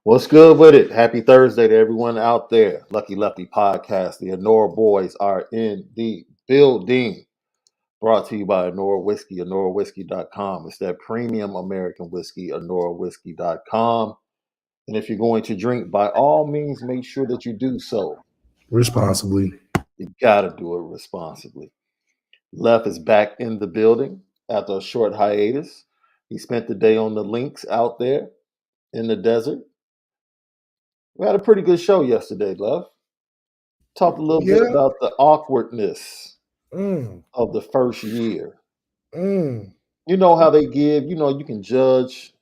What's good with it? Happy Thursday to everyone out there. Lucky Lefty podcast. The Onora boys are in the building. Brought to you by Onora Whiskey, OnoraWhiskey.com. It's that premium American whiskey, OnoraWhiskey.com. And if you're going to drink, by all means, make sure that you do so. Responsibly. You got to do it responsibly. Left is back in the building after a short hiatus. He spent the day on the links out there in the desert. We had a pretty good show yesterday, Love. Talked a little bit Yeah. about the awkwardness Mm, of the first year. mm, You know how they give, you can judge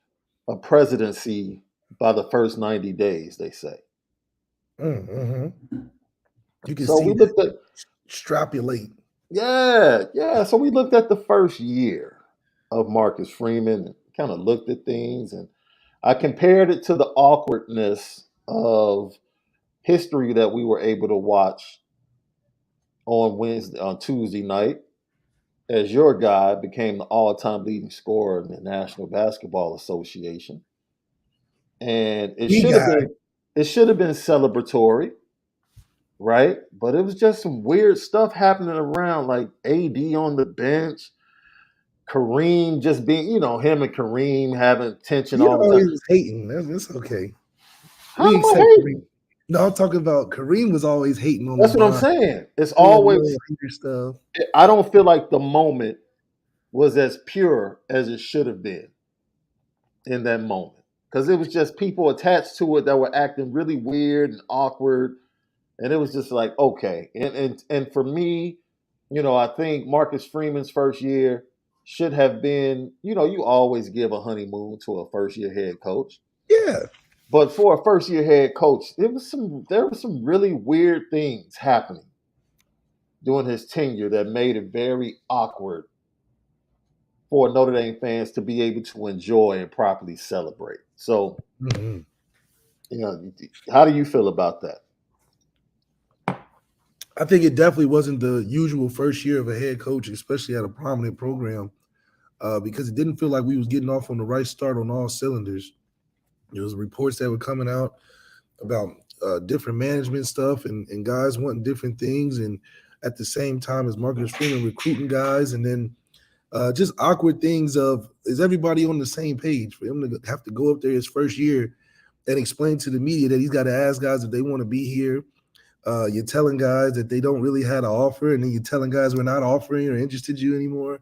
a presidency by the first 90 days, they say. mm. You can So see we that looked at, extrapolate. yeah. So we looked at the first year of Marcus Freeman and kind of looked at things. And I compared it to the awkwardness of history that we were able to watch on Tuesday night as your guy became the all-time leading scorer in the National Basketball Association. And it The should have guy. been celebratory, right? But it was just some weird stuff happening around, like AD on the bench, Kareem just being, him and Kareem having tension He all the time. always was hating. That's okay. How We am I accept hating? Kareem. No, I'm talking about Kareem was always hating on That's what I'm LeBron. saying. It's Doing always little hater stuff. I don't feel like the moment was as pure as it should have been in that moment because it was just people attached to it that were acting really weird and awkward, and it was just like okay. And for me, I think Marcus Freeman's first year should have been, you always give a honeymoon to a first year head coach, Yeah. but for a first year head coach, there were some really weird things happening during his tenure that made it very awkward for Notre Dame fans to be able to enjoy and properly celebrate. So, hmm how do you feel about that? I think it definitely wasn't the usual first year of a head coach, especially at a prominent program, because it didn't feel like we was getting off on the right start on all cylinders. There was reports that were coming out about different management stuff and guys wanting different things, and at the same time as Marcus Freeman recruiting guys, and then just awkward things of is everybody on the same page for him to have to go up there his first year and explain to the media that he's got to ask guys if they want to be here. You're telling guys that they don't really have an offer, and then you're telling guys we're not offering or interested in you anymore.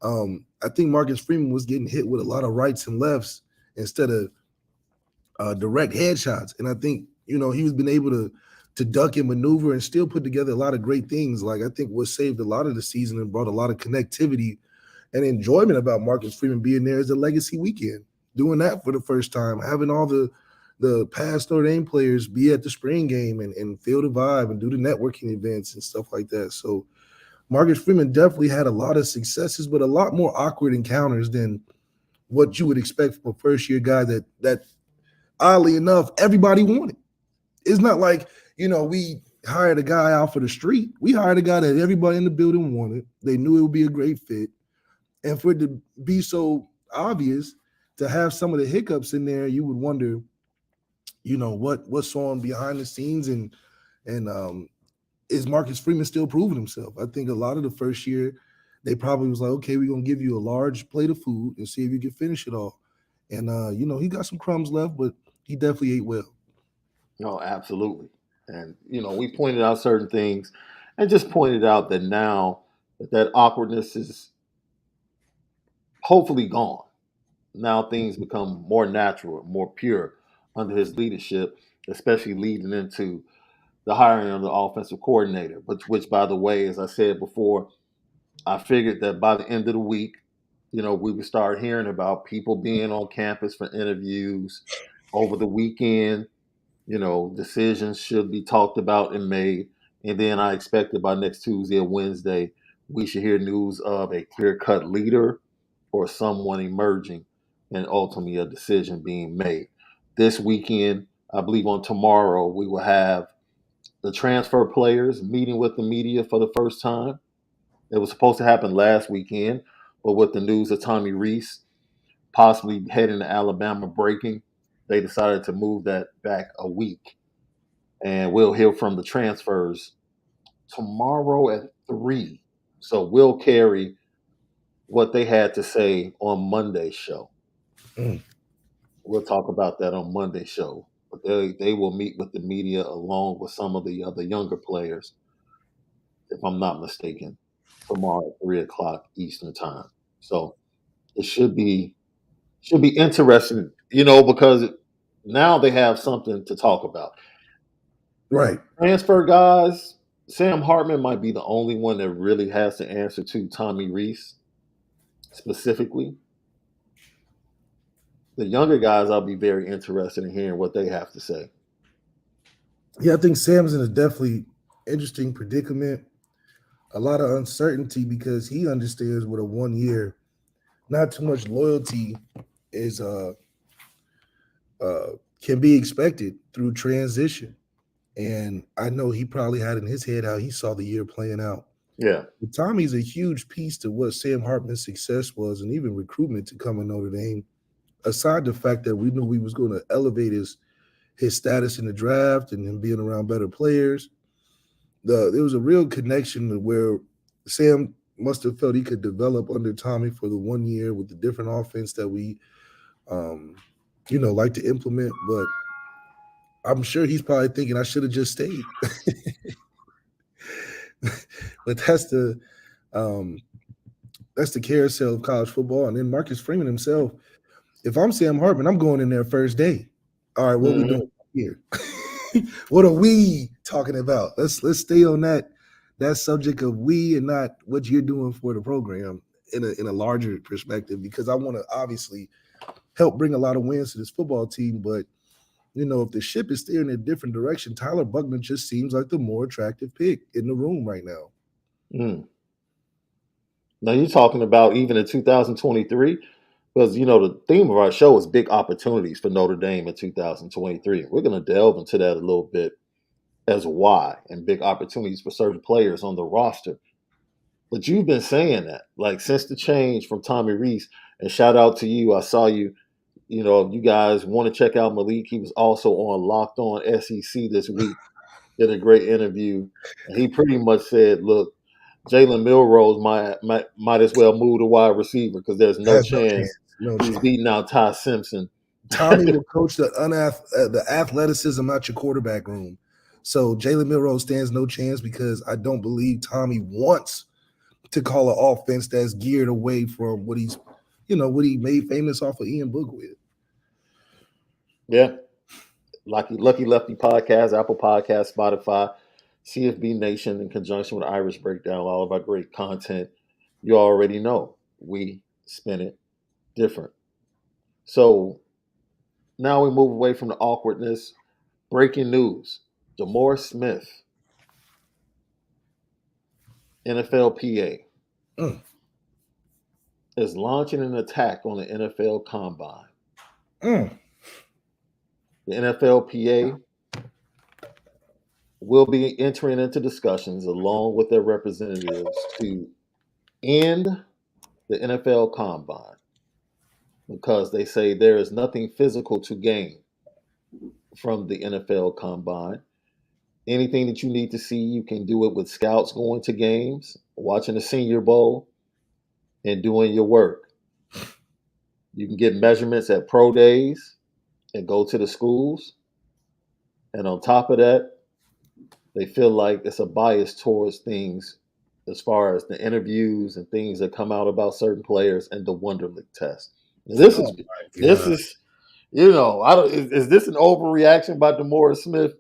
I think Marcus Freeman was getting hit with a lot of rights and lefts instead of direct headshots. And I think, he was been able to duck and maneuver and still put together a lot of great things. Like I think what saved a lot of the season and brought a lot of connectivity and enjoyment about Marcus Freeman being there is the legacy weekend. Doing that for the first time, having all the past Notre Dame players be at the spring game and feel the vibe and do the networking events and stuff like that. So Marcus Freeman definitely had a lot of successes, but a lot more awkward encounters than what you would expect from a first year guy that oddly enough, everybody wanted. It's not like, we hired a guy out for the street. We hired a guy that everybody in the building wanted. They knew it would be a great fit. And for it to be so obvious to have some of the hiccups in there, you would wonder, what's on behind the scenes and is Marcus Freeman still proving himself? I think a lot of the first year, they probably was like, okay, we're gonna give you a large plate of food and see if you can finish it all. And he got some crumbs left, but he definitely ate well. No, absolutely. And we pointed out certain things, and just pointed out that now that awkwardness is hopefully gone. Now things become more natural, more pure under his leadership, especially leading into the hiring of the offensive coordinator. Which, by the way, as I said before, I figured that by the end of the week, we would start hearing about people being on campus for interviews over the weekend. Decisions should be talked about and made. And then I expected by next Tuesday or Wednesday, we should hear news of a clear cut leader or someone emerging and ultimately a decision being made. This weekend, I believe on tomorrow, we will have the transfer players meeting with the media for the first time. It was supposed to happen last weekend, but with the news of Tommy Reese possibly heading to Alabama breaking, they decided to move that back a week, and we'll hear from the transfers tomorrow at 3. So we'll carry what they had to say on Monday's show. Mm. We'll talk about that on Monday's show. But they will meet with the media along with some of the other younger players, if I'm not mistaken, tomorrow at 3 o'clock Eastern time. So it should be interesting, because now they have something to talk about. Right. Transfer guys, Sam Hartman might be the only one that really has to answer to Tommy Reese specifically. The younger guys, I'll be very interested in hearing what they have to say. Yeah, I think Sam's in a definitely interesting predicament. A lot of uncertainty because he understands what a 1 year, not too much loyalty is can be expected through transition. And I know he probably had in his head how he saw the year playing out. Yeah. But Tommy's a huge piece to what Sam Hartman's success was and even recruitment to come in Notre Dame. Aside the fact that we knew we was going to elevate his status in the draft and him being around better players, there was a real connection to where Sam must have felt he could develop under Tommy for the 1 year with the different offense that we, like to implement. But I'm sure he's probably thinking I should have just stayed. But that's the carousel of college football. And then Marcus Freeman himself, if I'm Sam Hartman, I'm going in there first day. All right, what we doing here? What are we talking about? Let's stay on that subject of we and not what you're doing for the program in a larger perspective, because I want to obviously help bring a lot of wins to this football team. But if the ship is steering in a different direction, Tyler Buckner just seems like the more attractive pick in the room right now. Now you're talking about even in 2023, because the theme of our show is big opportunities for Notre Dame in 2023. We're going to delve into that a little bit as why and big opportunities for certain players on the roster. But you've been saying that like since the change from Tommy Reese, and shout out to you. I saw you. If you guys want to check out Malik, he was also on Locked On SEC this week. Did a great interview, and he pretty much said, "Look, Jalen Milrose might as well move to wide receiver because there's no chance he's beating out Ty Simpson." Tommy will coach the athleticism out your quarterback room. So Jalen Milrose stands no chance because I don't believe Tommy wants to call an offense that's geared away from what he made famous off of Ian Book with. Yeah. Lucky Lefty podcast, Apple Podcast, Spotify, CFB Nation in conjunction with Irish Breakdown, all of our great content. You already know we spin it different. So now we move away from the awkwardness. Breaking news. DeMaurice Smith, NFLPA, is launching an attack on the NFL Combine. The NFLPA will be entering into discussions along with their representatives to end the NFL Combine because they say there is nothing physical to gain from the NFL Combine. Anything that you need to see, you can do it with scouts going to games, watching the Senior Bowl, and doing your work. You can get measurements at pro days and go to the schools. And on top of that, they feel like it's a bias towards things as far as the interviews and things that come out about certain players and the Wonderlic test. This is I don't. Is this an overreaction by DeMaurice Smith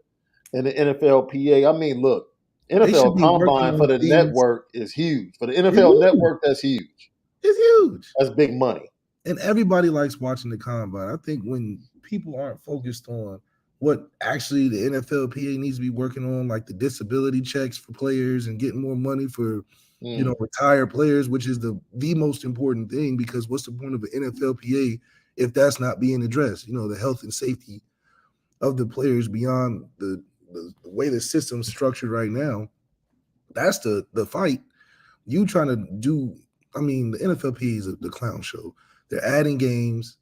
and the NFLPA? I mean, look, NFL Combine for the network is huge. For the NFL network, that's huge. It's huge. That's big money. And everybody likes watching the Combine. I think when people aren't focused on what actually the NFLPA needs to be working on, like the disability checks for players and getting more money for, retired players, which is the most important thing, because what's the point of the NFLPA if that's not being addressed? The health and safety of the players beyond the way the system's structured right now. That's the fight. You trying to do, the NFLPA is the clown show. They're adding games.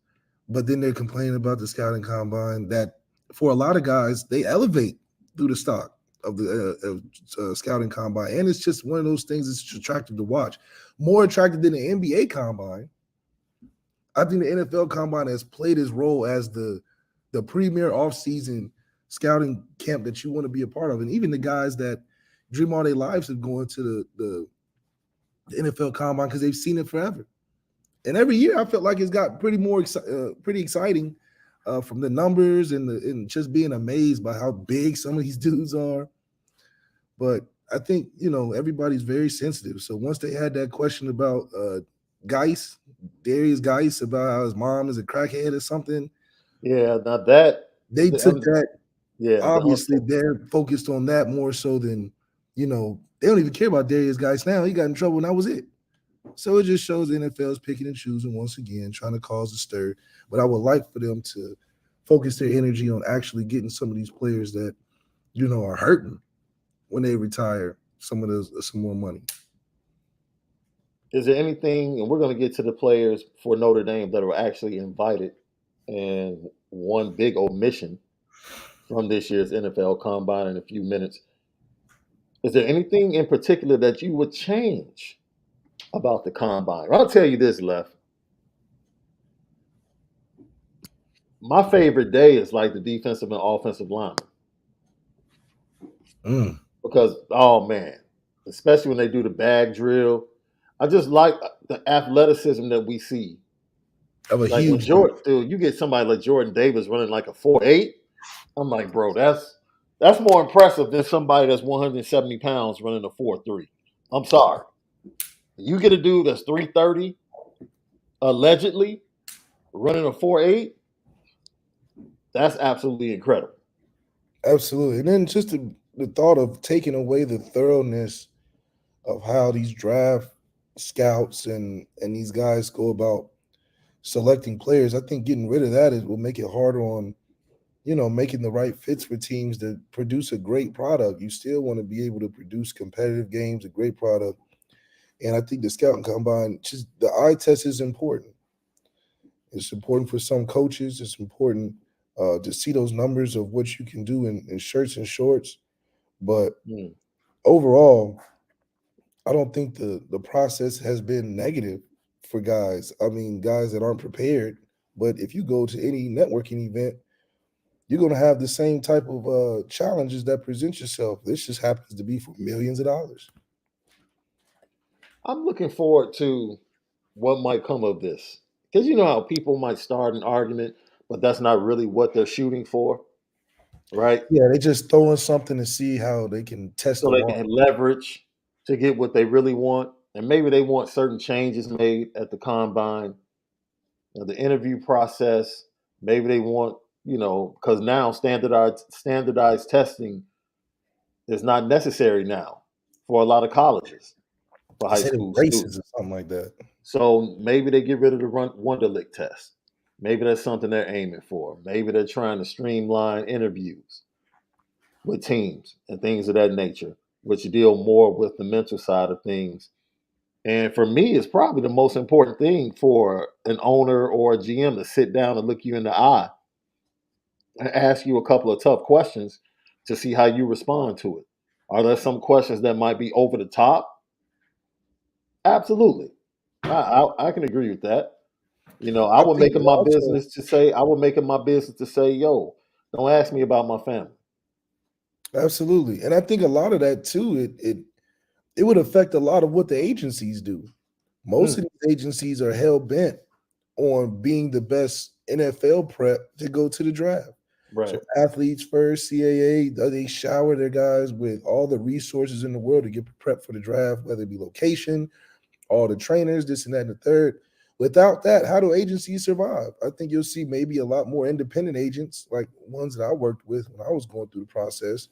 but then they're complaining about the scouting combine that for a lot of guys, they elevate through the stock of the scouting combine. And it's just one of those things that's attractive to watch. More attractive than the NBA combine. I think the NFL combine has played its role as the premier offseason scouting camp that you want to be a part of. And even the guys that dream all their lives of going to the NFL combine because they've seen it forever. And every year I felt like it's got pretty exciting from the numbers and just being amazed by how big some of these dudes are. But I think, everybody's very sensitive. So once they had that question about Geis, Darius Geis, about how his mom is a crackhead or something, Yeah, now that they took that. yeah, Obviously, they're focused on that more so than, they don't even care about Darius Geis now. He got in trouble and that was it. So it just shows the NFL is picking and choosing once again, trying to cause a stir. But I would like for them to focus their energy on actually getting some of these players that, are hurting when they retire some more money. is there anything, and we're going to get to the players for Notre Dame that were actually invited, and one big omission from this year's NFL Combine in a few minutes. Is there anything in particular that you would change about the Combine? I'll tell you this, Left. My favorite day is like the defensive and offensive linemen. Because, oh man, especially when they do the bag drill, I just like the athleticism that we see. Of a Like when huge Jordan, dude, you get somebody like Jordan Davis running like a 4.8. I'm like, bro, that's more impressive than somebody that's 170 pounds running a 4.3. I'm sorry. You get a dude that's 330, allegedly running a 4.8. That's absolutely incredible. Absolutely. And then just the thought of taking away the thoroughness of how these draft scouts and these guys go about selecting players. I think getting rid of that will make it harder on, making the right fits for teams that produce a great product. You still want to be able to produce competitive games, a great product. And I think the scouting combine, just the eye test is important. It's important for some coaches. It's important to see those numbers of what you can do in shirts and shorts. But overall, I don't think the process has been negative for guys. I mean, guys that aren't prepared. But if you go to any networking event, you're going to have the same type of challenges that present yourself. This just happens to be for millions of dollars. I'm looking forward to what might come of this. Because you know how people might start an argument, but that's not really what they're shooting for, right? Yeah, they just throwing something to see how they can test So the they water. can leverage to get what they really want. And maybe they want certain changes made at the combine, the interview process. Maybe they want, because now standardized testing is not necessary now for a lot of colleges for They high said it school races students. or something like that. So maybe they get rid of the Wonderlic test. Maybe that's something they're aiming for. Maybe they're trying to streamline interviews with teams and things of that nature, which deal more with the mental side of things. And for me, it's probably the most important thing for an owner or a GM to sit down and look you in the eye and ask you a couple of tough questions to see how you respond to it. Are there some questions that might be over the top? Absolutely. I can agree with that. I I would think make it it my also business to say, yo, don't ask me about my family. absolutely, and I think a lot of that too. It would affect a lot of what the agencies do. Most Mm, of these agencies are hell bent on being the best NFL prep to go to the draft. So right. athletes first, CAA, they shower their guys with all the resources in the world to get prepped for the draft, whether it be location, all the trainers, this and that and the third. Without that, how do agencies survive? I think you'll see maybe a lot more independent agents, like ones that I worked with when I was going through the process.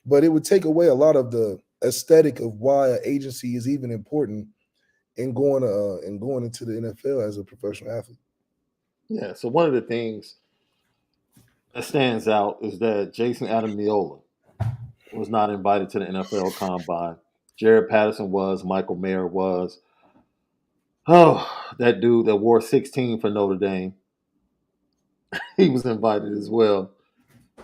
But it would take away a lot of the aesthetic of why an agency is even important in going into the NFL as a professional athlete. Yeah. So one of the things that stands out is that Jason Adamiola was not invited to the NFL Combine. Jared Patterson was. Michael Mayer was. Oh, that dude that wore 16 for Notre Dame. He was invited as well.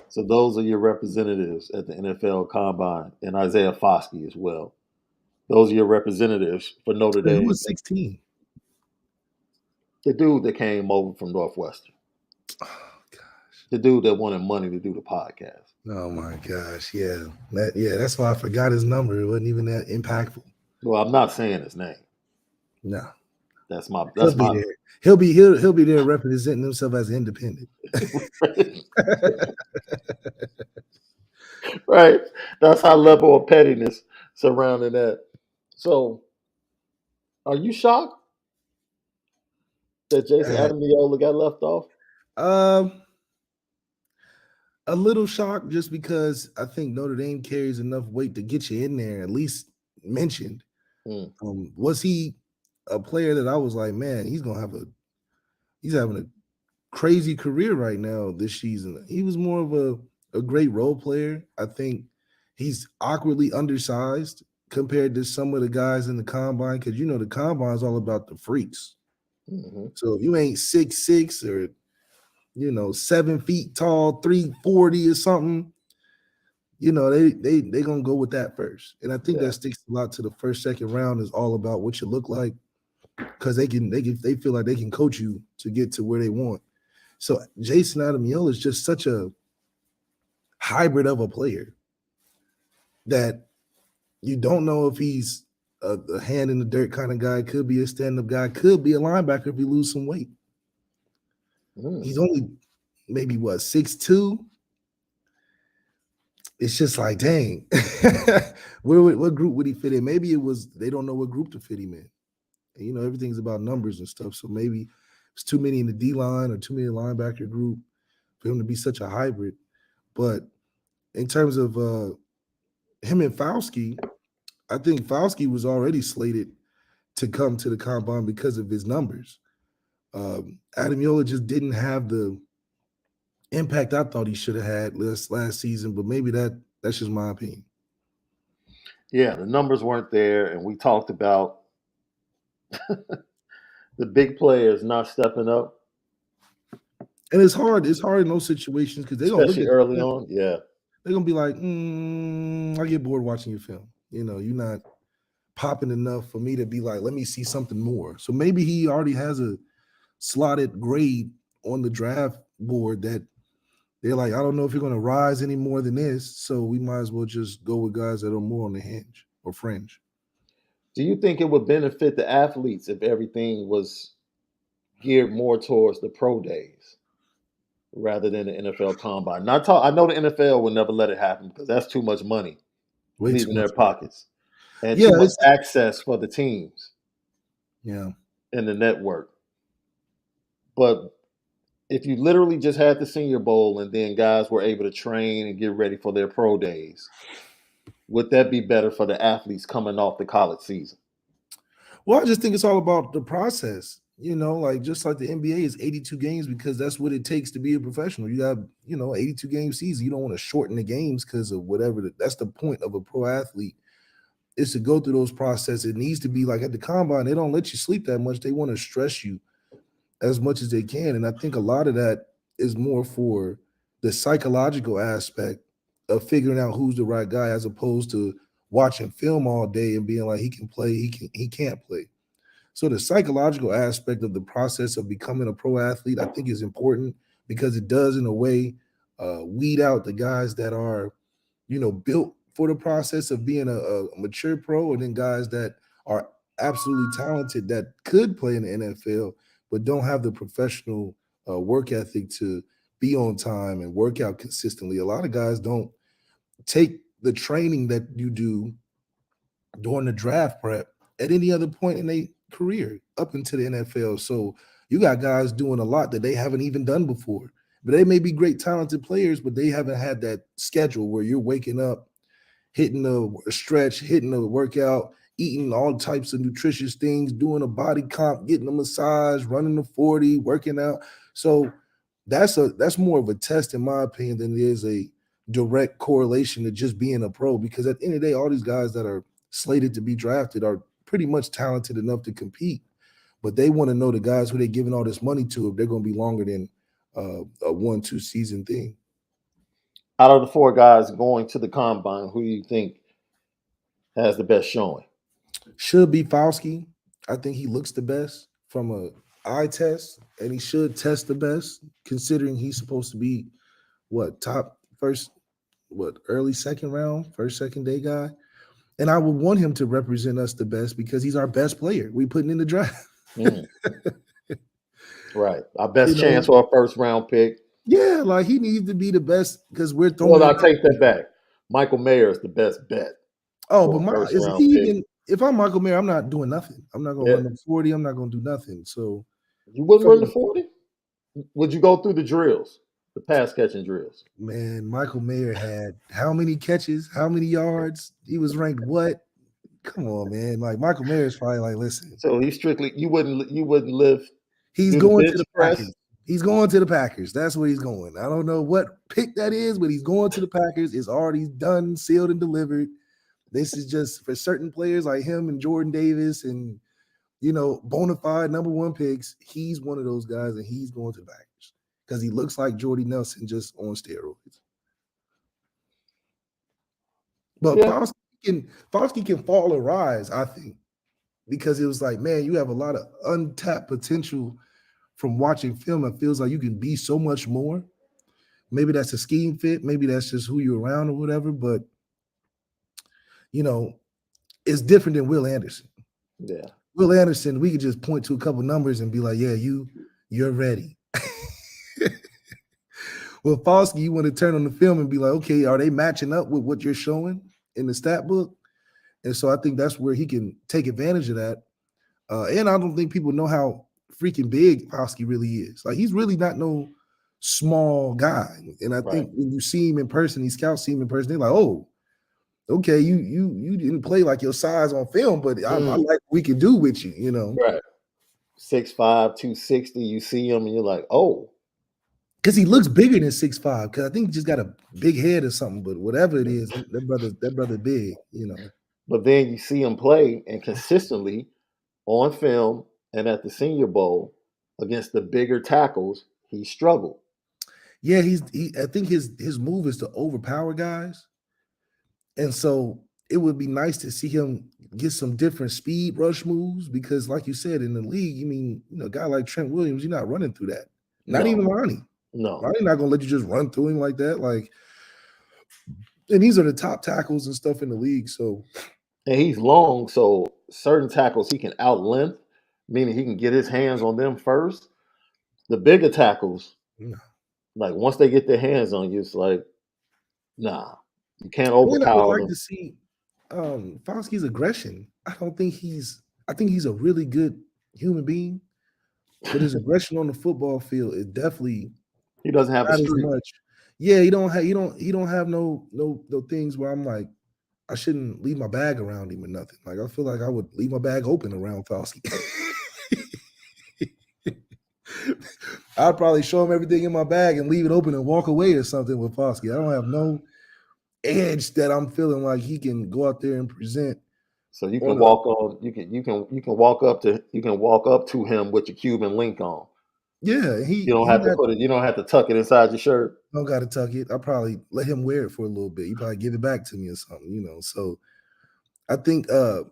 So those are your representatives at the NFL Combine, and Isaiah Foskey as well. Those are your representatives for Notre Wait, who Dame. was 16? The dude that came over from Northwestern, Oh, gosh. the dude that wanted money to do the podcast. Oh my gosh. Yeah. That's why I forgot his number. It wasn't even that impactful. Well, I'm not saying his name. No. That's my He'll that's be my there. He'll be there representing himself as independent. right. That's how level of pettiness surrounding that. So, are you shocked that Jason Uh, Adamiola got left off? um, a little shocked just because I think Notre Dame carries enough weight to get you in there, at least mentioned. Hmm. Was he a player that I was like, man, he's having a crazy career right now this season? He was more of a great role player. I think he's awkwardly undersized compared to some of the guys in the combine because the combine is all about the freaks. Hmm. So if you ain't 6'6" or 7 feet tall, 340 or something, they gonna go with that first. And I think Yeah. that sticks a lot to the first, second round is all about what you look like because they feel like they can coach you to get to where they want. So Jason Adamiola is just such a hybrid of a player that you don't know if he's a hand in the dirt kind of guy, could be a stand-up guy, could be a linebacker if he lose some weight. Hmm. He's only maybe 6'2". It's just like, dang, what group would he fit in? Maybe it was they don't know what group to fit him in. And, everything's about numbers and stuff. So maybe it's too many in the D line or too many linebacker group for him to be such a hybrid. But in terms of him and Fauski, I think Fauski was already slated to come to the combine because of his numbers. Adamiola just didn't have the impact I thought he should have had last season, but maybe that's just my opinion. Yeah, the numbers weren't there, and we talked about the big players not stepping up, And it's hard. It's hard in those situations because they're gonna look especially at early you. on. Yeah. They're gonna be like, I get bored watching your film. You're not popping enough for me to be like, let me see something more. So maybe he already has a slotted grade on the draft board that they're like, I don't know if you're gonna rise any more than this. So we might as well just go with guys that are more on the hinge or fringe. Do you think it would benefit the athletes if everything was geared more towards the pro days rather than the NFL Combine? Not talk. I know the NFL would never let it happen because that's too much money Way too leaving their much. pockets and Yeah, too much it's access for the teams yeah. in the network. But if you literally just had the Senior Bowl and then guys were able to train and get ready for their pro days, would that be better for the athletes coming off the college season? Well, I just think it's all about the process. Like just like the NBA is 82 games because that's what it takes to be a professional. You got, 82 game season. You don't want to shorten the games because of whatever. That's the point of a pro athlete is to go through those processes. It needs to be like at the combine, they don't let you sleep that much. They want to stress you as much as they can. And I think a lot of that is more for the psychological aspect of figuring out who's the right guy as opposed to watching film all day and being like he can play, he can't play. So the psychological aspect of the process of becoming a pro athlete, I think, is important because it does, in a way, weed out the guys that are, built for the process of being a mature pro, and then guys that are absolutely talented that could play in the NFL but don't have the professional work ethic to be on time and work out consistently. A lot of guys don't take the training that you do during the draft prep at any other point in their career up into the NFL. So you got guys doing a lot that they haven't even done before. But they may be great talented players, but they haven't had that schedule where you're waking up, hitting a stretch, hitting a workout, eating all types of nutritious things, doing a body comp, getting a massage, running the 40, working out. So that's more of a test, in my opinion, than it is a direct correlation to just being a pro. Because at the end of the day, all these guys that are slated to be drafted are pretty much talented enough to compete, but they want to know the guys who they're giving all this money to if they're going to be longer than a 1-2 season thing. Out of the 4 guys going to the combine, who do you think has the best showing? Should be Fauski. I think he looks the best from a eye test, and he should test the best, considering he's supposed to be top first, early second round, first, second day guy. And I would want him to represent us the best because he's our best player we putting in the draft. Mm, right. Our best You know, chance for a first round pick. yeah, like he needs to be the best because we're throwing. Well, I take that back. Michael Mayer is the best bet Oh, for but a first is he round pick. even? If I'm Michael Mayer, I'm not doing nothing. I'm not gonna Yeah. run the 40. I'm not gonna do nothing. So You wouldn't run the from 40? Would you go through the drills, the pass catching drills? man, Michael Mayer had how many catches, how many yards? He was ranked what? Come on, man. Like Michael Mayer is probably like, listen, So he strictly you wouldn't live he's do the going to bench the press. Packers. He's going to the Packers. That's where he's going. I don't know what pick that is, but he's going to the Packers. It's already done, sealed, and delivered. This is just for certain players like him and Jordan Davis and bona fide number 1 picks. He's one of those guys, and he's going to the Packers because he looks like Jordy Nelson just on steroids. But Yeah. Fauski can fall or rise, I think, because it was like, man, you have a lot of untapped potential from watching film. It feels like you can be so much more. Maybe that's a scheme fit. Maybe that's just who you're around or whatever. But, it's different than Will Anderson. Yeah. Will Anderson, we could just point to a couple numbers and be like, yeah, you're ready. Well, Fauski, you want to turn on the film and be like, okay, are they matching up with what you're showing in the stat book? And so I think that's where he can take advantage of that. And I don't think people know how freaking big Fauski really is. Like, he's really not no small guy. And I think when you see him in person, these scouts see him in person, they're like, oh, okay, you didn't play like your size on film, but I like what we can do with you, Right. 6'5", 260, you see him and you're like, oh. Because he looks bigger than 6'5", because I think he just got a big head or something, but whatever it is, that brother big, But then you see him play and consistently on film and at the Senior Bowl against the bigger tackles, he struggled. Yeah, I think his move is to overpower guys. And so it would be nice to see him get some different speed rush moves because, like you said, in the league, a guy like Trent Williams, you're not running through that. Not even Lonnie. No. Lonnie's not going to let you just run through him like that. And these are the top tackles and stuff in the league. So, and he's long, so certain tackles he can out-length, meaning he can get his hands on them first. The bigger tackles, like once they get their hands on you, it's like, nah, you can't overpower I would like them. to see Fauski's aggression. I think he's a really good human being, but his aggression on the football field is definitely he doesn't have not the as streak. much. Yeah, he don't have no things where I'm like, I shouldn't leave my bag around him or nothing. Like, I feel like I would leave my bag open around Fauski. I'd probably show him everything in my bag and leave it open and walk away or something with Fauski. I don't have no edge that I'm feeling like he can go out there and present. So you can walk on. You can walk up to him with your Cuban link on. Yeah, you don't have to put it. You don't have to tuck it inside your shirt. Don't got to tuck it. I'll probably let him wear it for a little bit. He probably give it back to me or something, So I think the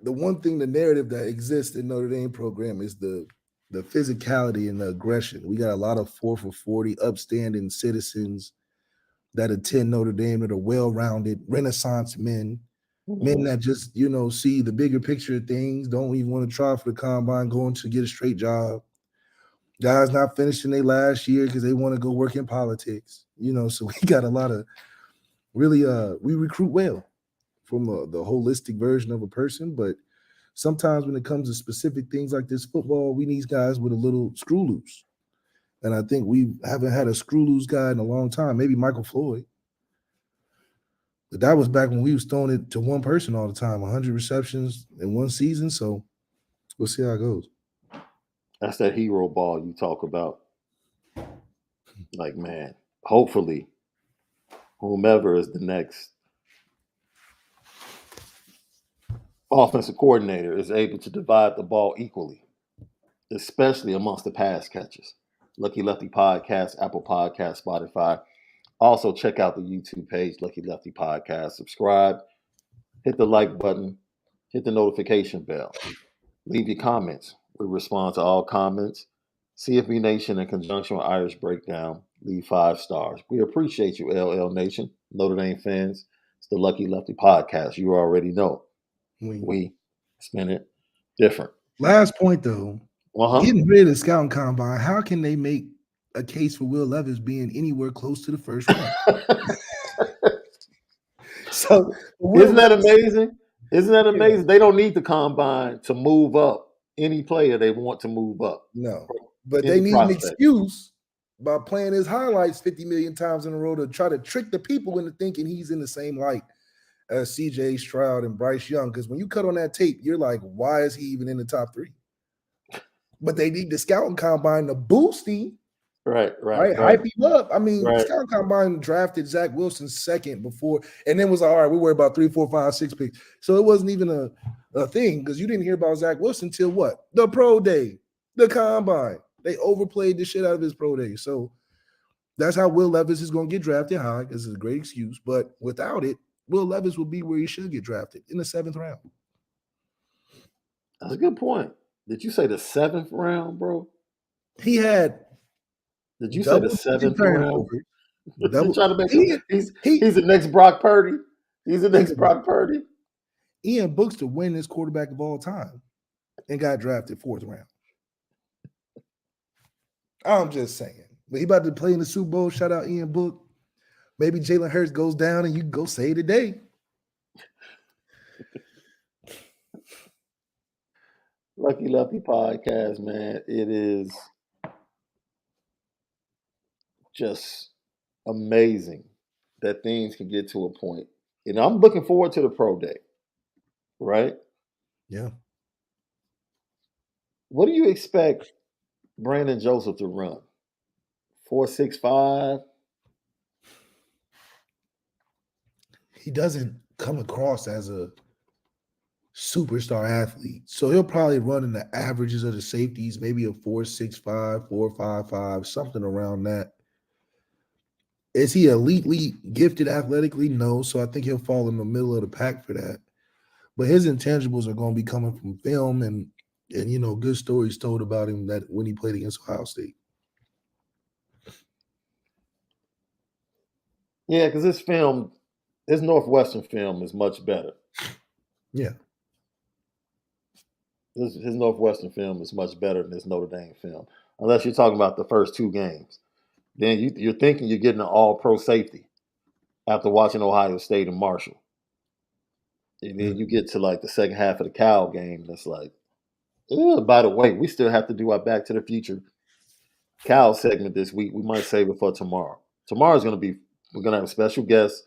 one thing, the narrative that exists in Notre Dame program is the physicality and the aggression. We got a lot of 4 for 40 upstanding citizens that attend Notre Dame that are well-rounded, Renaissance men, men that just, see the bigger picture of things, don't even want to try for the combine, going to get a straight job. Guys not finishing their last year because they want to go work in politics, So we got a lot of really, we recruit well from the holistic version of a person, but sometimes when it comes to specific things like this football, we need guys with a little screw loose. And I think we haven't had a screw loose guy in a long time. Maybe Michael Floyd. But that was back when we was throwing it to one person all the time, 100 receptions in one season. So we'll see how it goes. That's that hero ball you talk about. Like, man, hopefully whomever is the next offensive coordinator is able to divide the ball equally, especially amongst the pass catchers. Lucky Lefty Podcast, Apple Podcast, Spotify. Also, check out the YouTube page, Lucky Lefty Podcast. Subscribe, hit the like button, hit the notification bell. Leave your comments. We respond to all comments. CFB Nation, in conjunction with Irish Breakdown, leave 5 stars. We appreciate you, LL Nation, Notre Dame fans. It's the Lucky Lefty Podcast. You already know. We spin it different. Last point, though. Uh-huh. Getting rid of the scouting combine, how can they make a case for Will Levis being anywhere close to the first round? So isn't that amazing? Isn't that amazing? Yeah. They don't need the combine to move up any player they want to move up. No, but they need an excuse by playing his highlights 50 million times in a row to try to trick the people into thinking he's in the same light as CJ Stroud and Bryce Young. Because when you cut on that tape, you're like, why is he even in the top 3? But they need the scouting combine to boost him. Right. Hype him up. I mean, the scouting combine drafted Zach Wilson second before, and then was like, all right, we worry about 3, 4, 5, 6 picks. So it wasn't even a thing because you didn't hear about Zach Wilson till what? The pro day, the combine. They overplayed the shit out of his pro day. So that's how Will Levis is going to get drafted high because it's a great excuse. But without it, Will Levis will be where he should get drafted in the 7th round. That's a good point. Did you say the 7th round, bro? He had. Did you say the 7th round? He's the next Brock Purdy. He's the next Brock Purdy. Ian Bookster winningest quarterback of all time and got drafted 4th round. I'm just saying. But he about to play in the Super Bowl. Shout out Ian Book. Maybe Jalen Hurts goes down and you can go save the day. Lucky Lefty Podcast, man. It is just amazing that things can get to a point. And I'm looking forward to the pro day, right? Yeah. What do you expect Brandon Joseph to run? 4.65? He doesn't come across as a superstar athlete. So he'll probably run in the averages of the safeties, maybe a 4.65, 4.55, something around that. Is he elitely gifted athletically? No. So I think he'll fall in the middle of the pack for that. But his intangibles are going to be coming from film and you know, good stories told about him that when he played against Ohio State. Yeah, because his Northwestern film is much better. Yeah. His Northwestern film is much better than his Notre Dame film, unless you're talking about the first 2 games. Then you're thinking you're getting an all-pro safety after watching Ohio State and Marshall. And then you get to like the second half of the Cal game, and it's like, by the way, we still have to do our Back to the Future Cal segment this week. We might save it for tomorrow. Tomorrow's going to be, we're going to have a special guest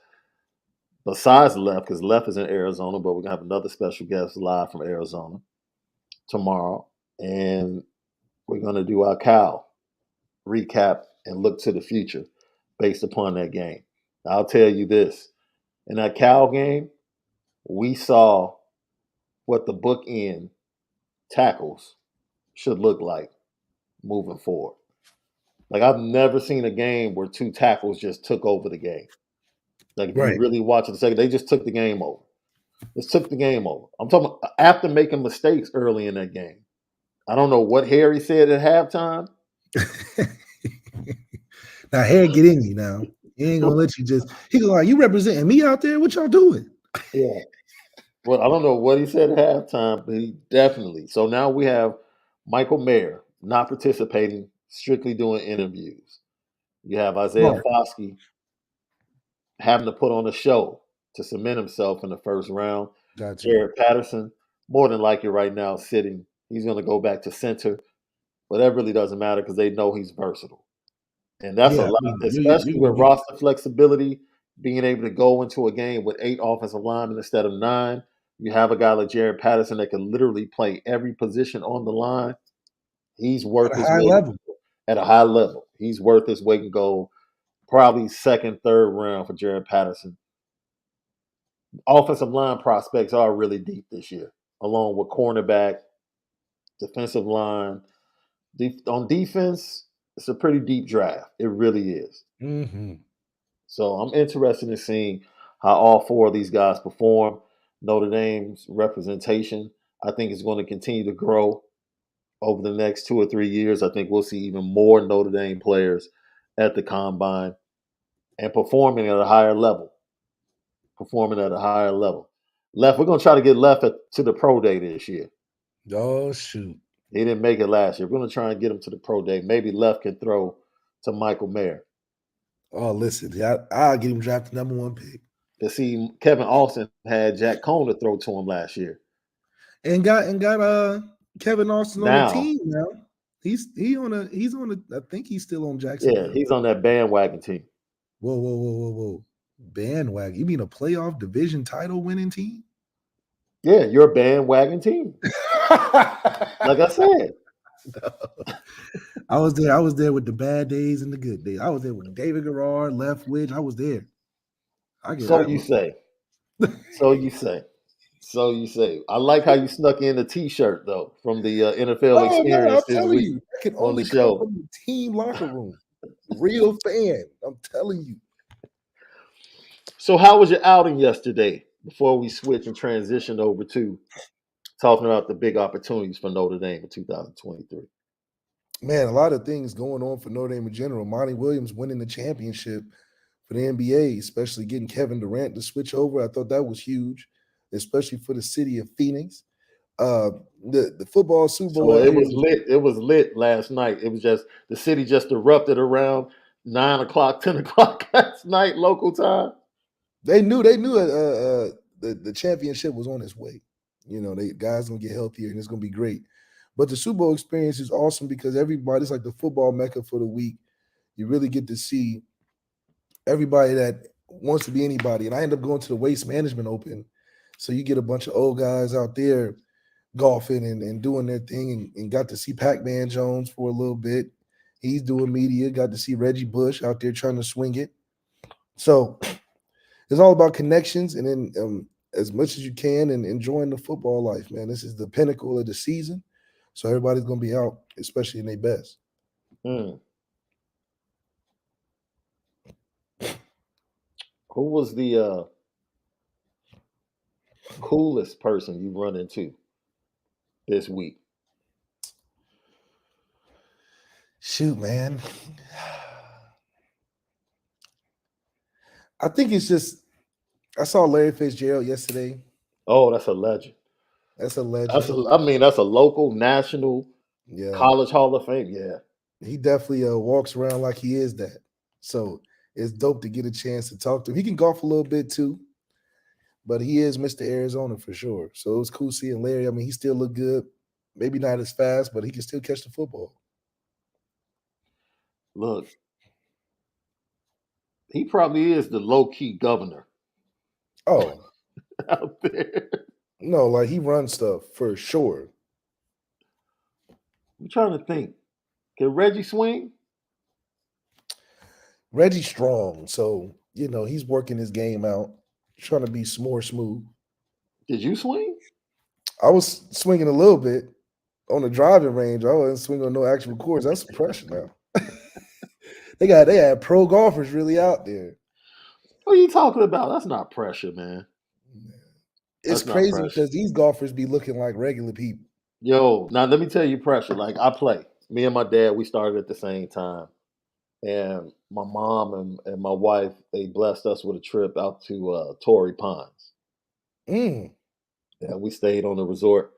besides Left, because Left is in Arizona, but we're going to have another special guest live from Arizona tomorrow. And we're going to do our Cal recap and look to the future based upon that game. I'll tell you this. In that Cal game, we saw what the bookend tackles should look like moving forward. Like, I've never seen a game where 2 tackles just took over the game. Like, if you really watch it a second, they just took the game over. Just took the game over. I'm talking about after making mistakes early in that game. I don't know what Harry said at halftime. Now, Harry get in you now. He ain't going to let you just – he go like, you representing me out there? What y'all doing? Yeah. Well, I don't know what he said at halftime, but he definitely. So now we have Michael Mayer not participating, strictly doing interviews. You have Isaiah Foskey having to put on a show to cement himself in the first round. Gotcha. Jared Patterson, more than likely right now, sitting. He's going to go back to center. But that really doesn't matter because they know he's versatile. And that's a lot, especially with roster flexibility, being able to go into a game with 8 offensive linemen instead of 9. You have a guy like Jared Patterson that can literally play every position on the line. He's worth his weight at a high level. He's worth his weight and gold. Probably 2nd, 3rd round for Jared Patterson. Offensive line prospects are really deep this year, along with cornerback, defensive line. On defense, It's a pretty deep draft. It really is. Mm-hmm. So I'm interested in seeing how all four of these guys perform. Notre Dame's representation, I think, is going to continue to grow over the next 2 or 3 years. I think we'll see even more Notre Dame players at the combine and performing at a higher level. Performing at a higher level. Left, we're going to try to get Left to the pro day this year. Oh shoot. He didn't make it last year. We're going to try and get him to the pro day. Maybe Left can throw to Michael Mayer. Oh, listen, I'll get him drafted #1 pick. To see Kevin Austin had Jack Cohn to throw to him last year. And got Kevin Austin on the Now, team now. He's on a I think he's still on yeah, Jacksonville. he's on that bandwagon team. Whoa. Bandwagon. You mean a playoff division title winning team? Yeah, your bandwagon team. Like I said. No. I was there with the bad days and the good days. I was there with David Garrard, Leftwich. I was there. So you say. I like how you snuck in the T-shirt though from the NFL experience I'm this telling week you, that can on only the come show. from the team locker room. Real fan. I'm telling you. So how was your outing yesterday before we switch and transition over to talking about the big opportunities for Notre Dame in 2023? Man, a lot of things going on for Notre Dame in general. Monty Williams winning the championship for the NBA, especially getting Kevin Durant to switch over. I thought that was huge, especially for the city of Phoenix. The football Super Bowl. So it was lit. It was lit last night. It was just the city just erupted around 9 o'clock, 10 o'clock last night, local time. They knew the championship was on its way. You know, they guys gonna get healthier and it's gonna be great. But the Super Bowl experience is awesome because everybody's like the football mecca for the week. You really get to see everybody that wants to be anybody. And I end up going to the Waste Management Open. So you get a bunch of old guys out there golfing and doing their thing and got to see Pac-Man Jones for a little bit. He's doing media, got to see Reggie Bush out there trying to swing it. So it's all about connections and then as much as you can and enjoying the football life, man. This is the pinnacle of the season. So everybody's going to be out, especially in their best. Who was the coolest person you run into this week? Shoot, man. I think it's just I saw Larry Fitzgerald yesterday. Oh, that's a legend. That's a legend. That's a local, national, Yeah. college Hall of Fame. Yeah. He definitely walks around like he is that. So it's dope to get a chance to talk to him. He can golf a little bit too, but he is Mr. Arizona for sure. So it was cool seeing Larry. I mean, he still looked good. Maybe not as fast, but he can still catch the football. Look, he probably is the low-key governor. Oh. Out there. No, like he runs stuff for sure. I'm trying to think. Can Reggie swing? Reggie's strong, so you know he's working his game out, trying to be more smooth. Did you swing? I was swinging a little bit on the driving range. I wasn't swinging on no actual course. That's pressure now. They had pro golfers really out there. What are you talking about? That's not pressure, man. It's crazy because these golfers be looking like regular people. Yo, now let me tell you pressure. Like I play. Me and my dad, we started at the same time. And my mom and my wife, they blessed us with a trip out to Torrey Ponds. Mm. Yeah, we stayed on the resort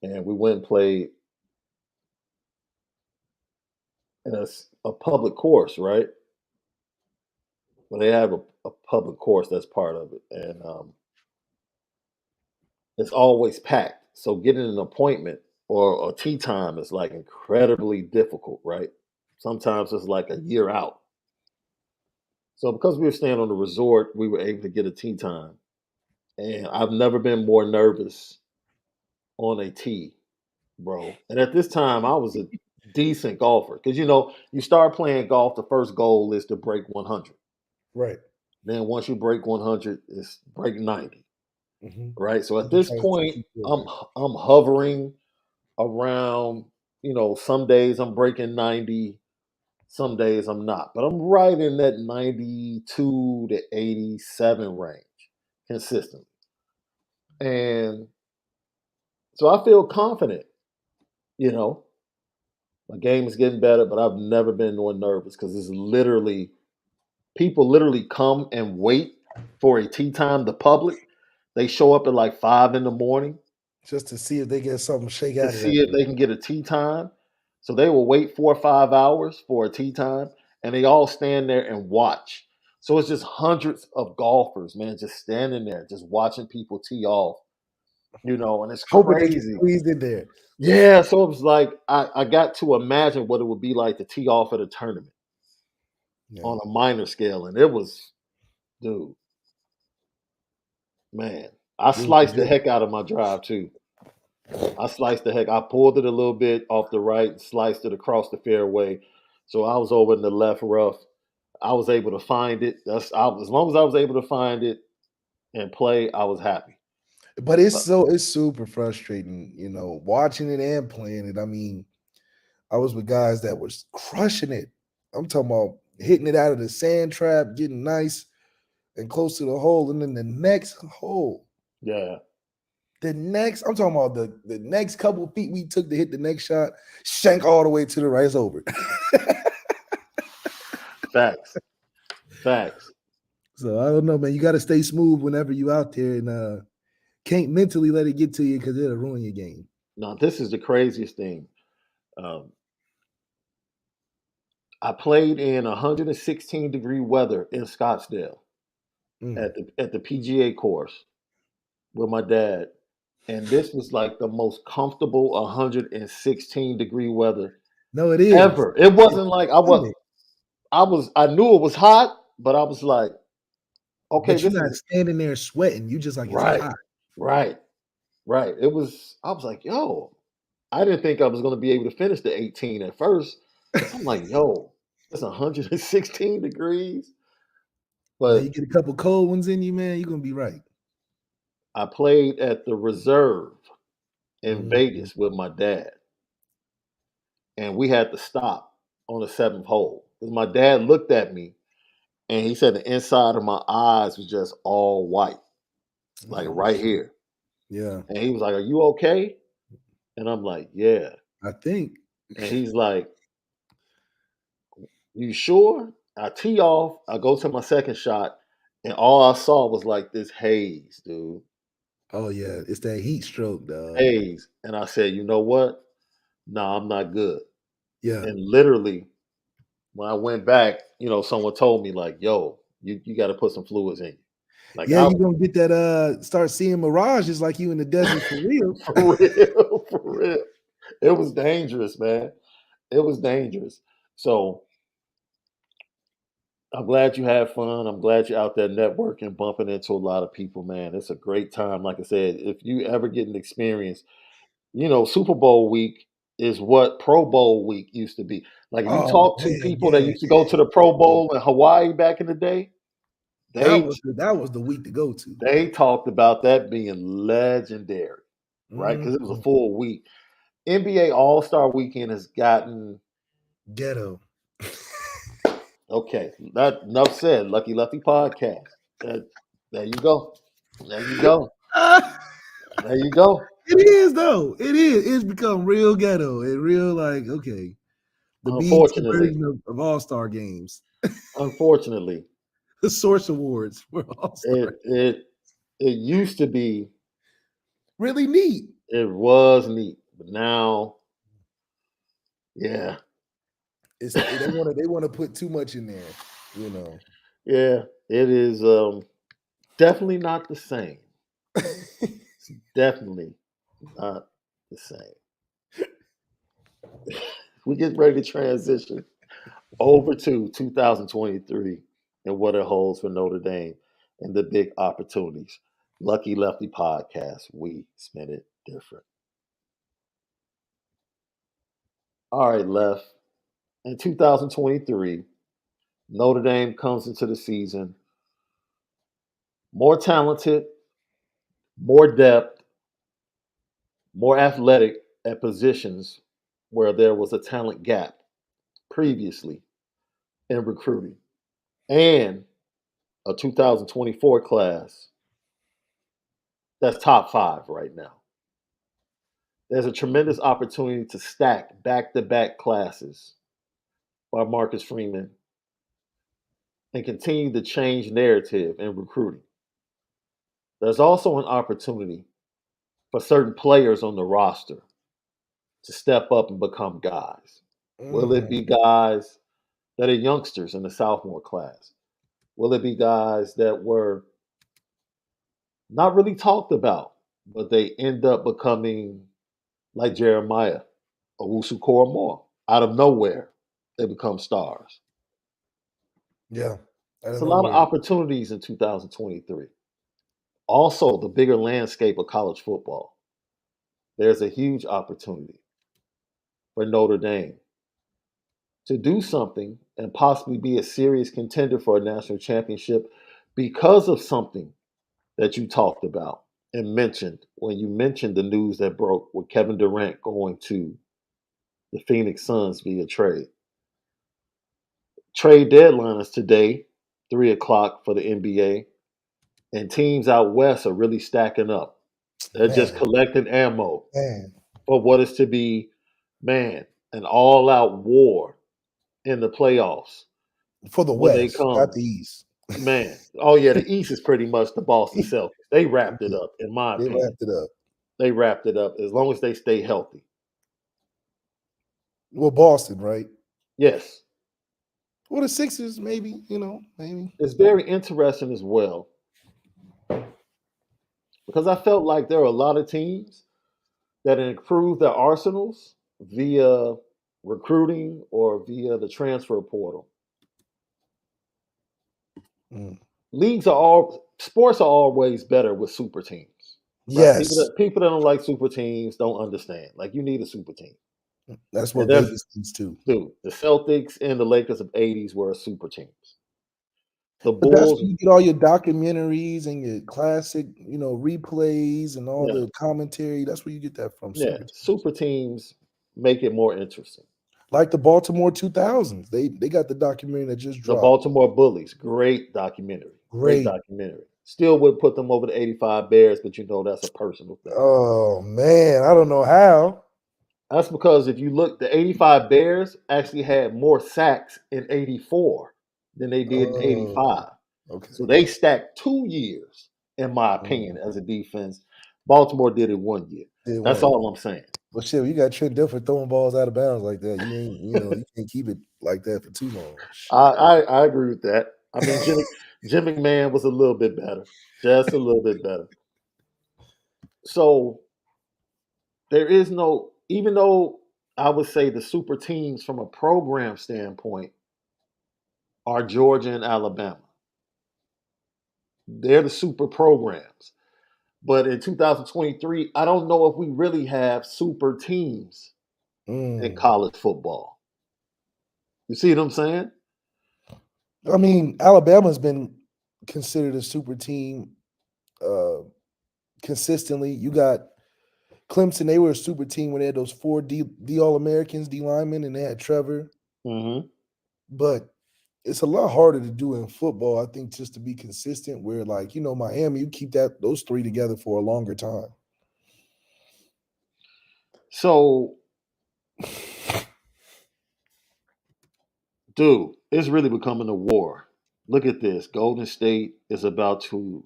and we went and played in a public course, right? Well, they have a public course that's part of it. And it's always packed. So getting an appointment or a tee time is like incredibly difficult, right? Sometimes it's like a year out. So because we were staying on the resort, we were able to get a tee time. And I've never been more nervous on a tee, bro. And at this time, I was a decent golfer. Because, you start playing golf, the first goal is to break 100. Right. Then once you break 100, it's break 90. Mm-hmm. Right. So at this point, I'm hovering around, some days I'm breaking 90. Some days I'm not, but I'm right in that 92 to 87 range consistently. And so I feel confident, you know, my game is getting better, but I've never been more nervous because it's literally people literally come and wait for a tea time. The public, they show up at like 5 in the morning Just to see if they get something to shake to out of that see if thing. they can get a tea time. So they will wait 4 or 5 hours for a tea time, and they all stand there and watch. So it's just hundreds of golfers, man, just standing there, just watching people tee off, and it's Hoping they get crazy. squeezed in there. Yeah, so it was like I got to imagine what it would be like to tee off at a tournament Yeah. on a minor scale, and it was, dude, man, I It was sliced the legit. heck out of my drive too. I sliced the heck. I pulled it a little bit off the right, and sliced it across the fairway. So I was over in the left rough. I was able to find it. As long as I was able to find it and play, I was happy. But But it's super frustrating, watching it and playing it. I mean, I was with guys that was crushing it. I'm talking about hitting it out of the sand trap, getting nice and close to the hole, and then the next hole, yeah, I'm talking about the next couple of feet we took to hit the next shot, shank all the way to the right, it's over. facts, facts. So I don't know, man. You got to stay smooth whenever you out there, and can't mentally let it get to you because it'll ruin your game. Now this is the craziest thing. Um, I played in 116-degree weather in Scottsdale Mm. at the PGA course with my dad, and this was like the most comfortable 116-degree weather No, it is. ever. It It's wasn't like stunning. I knew it was hot, but I was like, okay, But you're this not is standing there sweating. You just like it's right, hot. right, right. I was like, yo, I didn't think I was gonna be able to finish the 18 at first. I'm like, yo, it's 116 degrees. Now you But get a couple cold ones in you, man. You're gonna be right. I played at the Reserve in Mhm. Vegas with my dad, and we had to stop on the seventh hole. Because my dad looked at me and he said the inside of my eyes was just all white, like Oh right shit. here. Yeah, And he was like, "Are you okay?" And I'm like, "Yeah." I think. And he's like, "You sure?" I tee off, I go to my second shot, and all I saw was like this haze, dude. Oh yeah, it's that heat stroke, dog. Haze. And I said, "You know what? No, I'm not good." Yeah. And literally, when I went back, someone told me, like, yo, you got to put some fluids in you. Like, Yeah, I, you're gonna get that start seeing mirages like you in the desert for real. for real, for real. It was dangerous, man. It was dangerous. So I'm glad you had fun. I'm glad you're out there networking, bumping into a lot of people, man. It's a great time. Like I said, if you ever get an experience, Super Bowl week is what Pro Bowl week used to be. Like if you Oh talk to man, people that yeah, used to go to the Pro Bowl in Hawaii back in the day, they that was the week to go to. they talked about that being legendary, right? Because it was a Mhm. full week. NBA All Star Weekend has gotten Ghetto. okay. That enough said. Lucky Lefty podcast. That, there you go. There you go. There you go. It is though. It is. It's become real ghetto and real like okay. The BET Unfortunately, version of All Star games, unfortunately, the Source Awards for All Star. it used to be. Really neat. It was neat, but now, yeah, They want to put too much in there, you know. yeah, it is definitely not the same. Definitely not the same. We get ready to transition over to 2023 and what it holds for Notre Dame and the big opportunities. Lucky Lefty podcast. We spin it different. All right, Left. In 2023, Notre Dame comes into the season more talented, more depth, more athletic at positions where there was a talent gap previously. in recruiting and a 2024 class that's top five right now. There's a tremendous opportunity to stack back to back classes by Marcus Freeman and continue to change narrative in recruiting. There's also an opportunity for certain players on the roster to step up and become guys. Will it Mm, be guys that are youngsters in the sophomore class? Will it be guys that were not really talked about, but they end up becoming like Jeremiah Owusu Moore? Out of nowhere, they become stars. yeah, I It's don't a know lot of where. opportunities in 2023. Also, the bigger landscape of college football. There's a huge opportunity for Notre Dame to do something and possibly be a serious contender for a national championship because of something that you talked about and mentioned when you mentioned the news that broke with Kevin Durant going to the Phoenix Suns via trade. Trade deadline is today, 3 o'clock for the NBA, and teams out west are really stacking up. They're just Man, collecting ammo man, for what is to be, man, an all out war in the playoffs for the when they West, not come. the East. Man, oh yeah, the East is pretty much the Boston Celtics. They wrapped it Yeah, up, in my they opinion. wrapped it up. They wrapped it up as long as they stay healthy. Well, Boston, right? Yes, Well, the Sixers, maybe, maybe. it's very interesting as well because I felt like there are a lot of teams that improved their arsenals via recruiting or via the transfer portal. Mm. Leagues are all sports are always better with super teams, right? People Yes, that people that don't like super teams don't understand. Like you need a super team, that's and what there's Vegas needs too. dude. The Celtics and the Lakers of '80s were super teams. The But that's Bulls, where you get all your documentaries and your classic, replays and all yeah, the commentary. That's where you get that from. yeah, Super teams, super teams make it more interesting. like the Baltimore 2000s. They got the documentary that just The dropped. Baltimore Bullies, great documentary, great Great. documentary. Still would put them over the '85 Bears, but that's a personal thing. Oh man, I don't know how. That's because if you look, the '85 Bears actually had more sacks in '84 than they did in Oh, '85. okay. So they stacked 2 years, in my opinion, Mm. as a defense. Baltimore did it 1 year. Did That's one. all I'm saying. Well, shit, you got Trent Dilfer throwing balls out of bounds like that. You ain't, you can't keep it like that for too long. Shit. I agree with that. I mean, Jim McMahon was a little bit better, just a little bit better. So there is no, even though I would say the super teams from a program standpoint are Georgia and Alabama. They're the super programs. But in 2023, I don't know if we really have super teams in Mm. college football. You see what I'm saying? I mean, Alabama's been considered a super team uh, consistently. You got Clemson; they were a super team when they had those four D All Americans, D linemen, and they had Trevor. Hmm. But it's a lot harder to do in football, I think, just to be consistent. Where like Miami, you keep those three together for a longer time. So, dude, it's really becoming a war. Look at this. Golden State is about to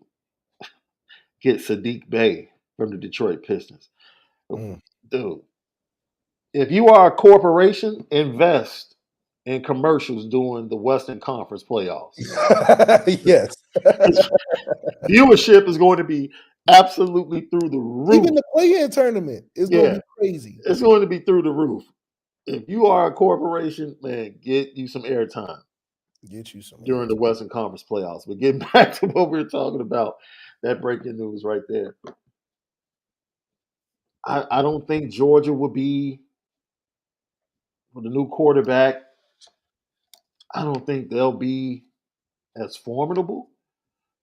get Sadiq Bey from the Detroit Pistons. Mm. Dude, if you are a corporation, invest in commercials during the Western Conference playoffs. Yes. Viewership is going to be absolutely through the Even roof. the play-in tournament is going to Yeah, be crazy. it's going to be through the roof. If you are a corporation, man, get you some airtime Get you some during the air. Western Conference playoffs. But getting back to what we are talking about, that breaking news right there. I don't think Georgia will be with the new quarterback. I don't think they'll be as formidable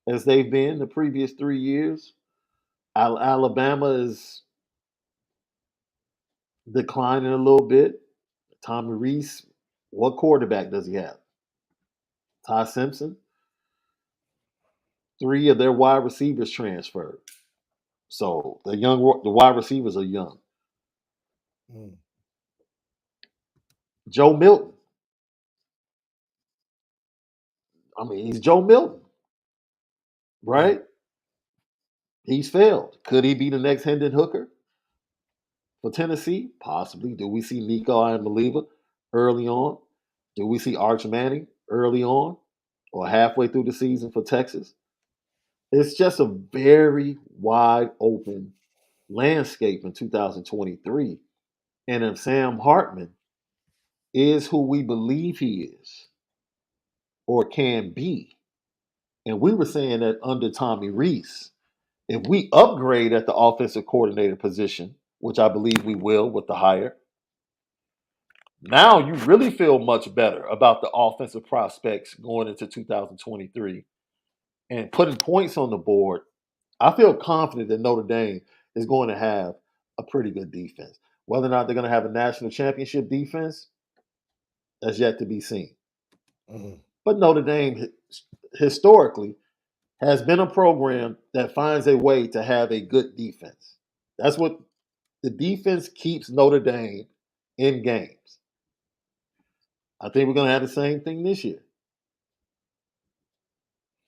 as they've been the previous 3 years. Alabama is declining a little bit. Tommy Reese, what quarterback does he have? Ty Simpson. 3 of their wide receivers transferred. So the wide receivers are young. Mm. Joe Milton. I mean, he's Joe Milton, Yeah. right? He's failed. Could he be the next Hendon Hooker for Tennessee? Possibly. Do we see Nico Iamaleava early on? Do we see Arch Manning early on or halfway through the season for Texas? It's just a very wide open landscape in 2023. And if Sam Hartman is who we believe he is or can be, and we were saying that under Tommy Rees, if we upgrade at the offensive coordinator position, which I believe we will with the hire, now you really feel much better about the offensive prospects going into 2023 and putting points on the board. I feel confident that Notre Dame is going to have a pretty good defense. Whether or not they're going to have a national championship defense, that's yet to be seen. Mm. But Notre Dame historically has been a program that finds a way to have a good defense. That's what the defense keeps Notre Dame in games. I think we're going to have the same thing this year.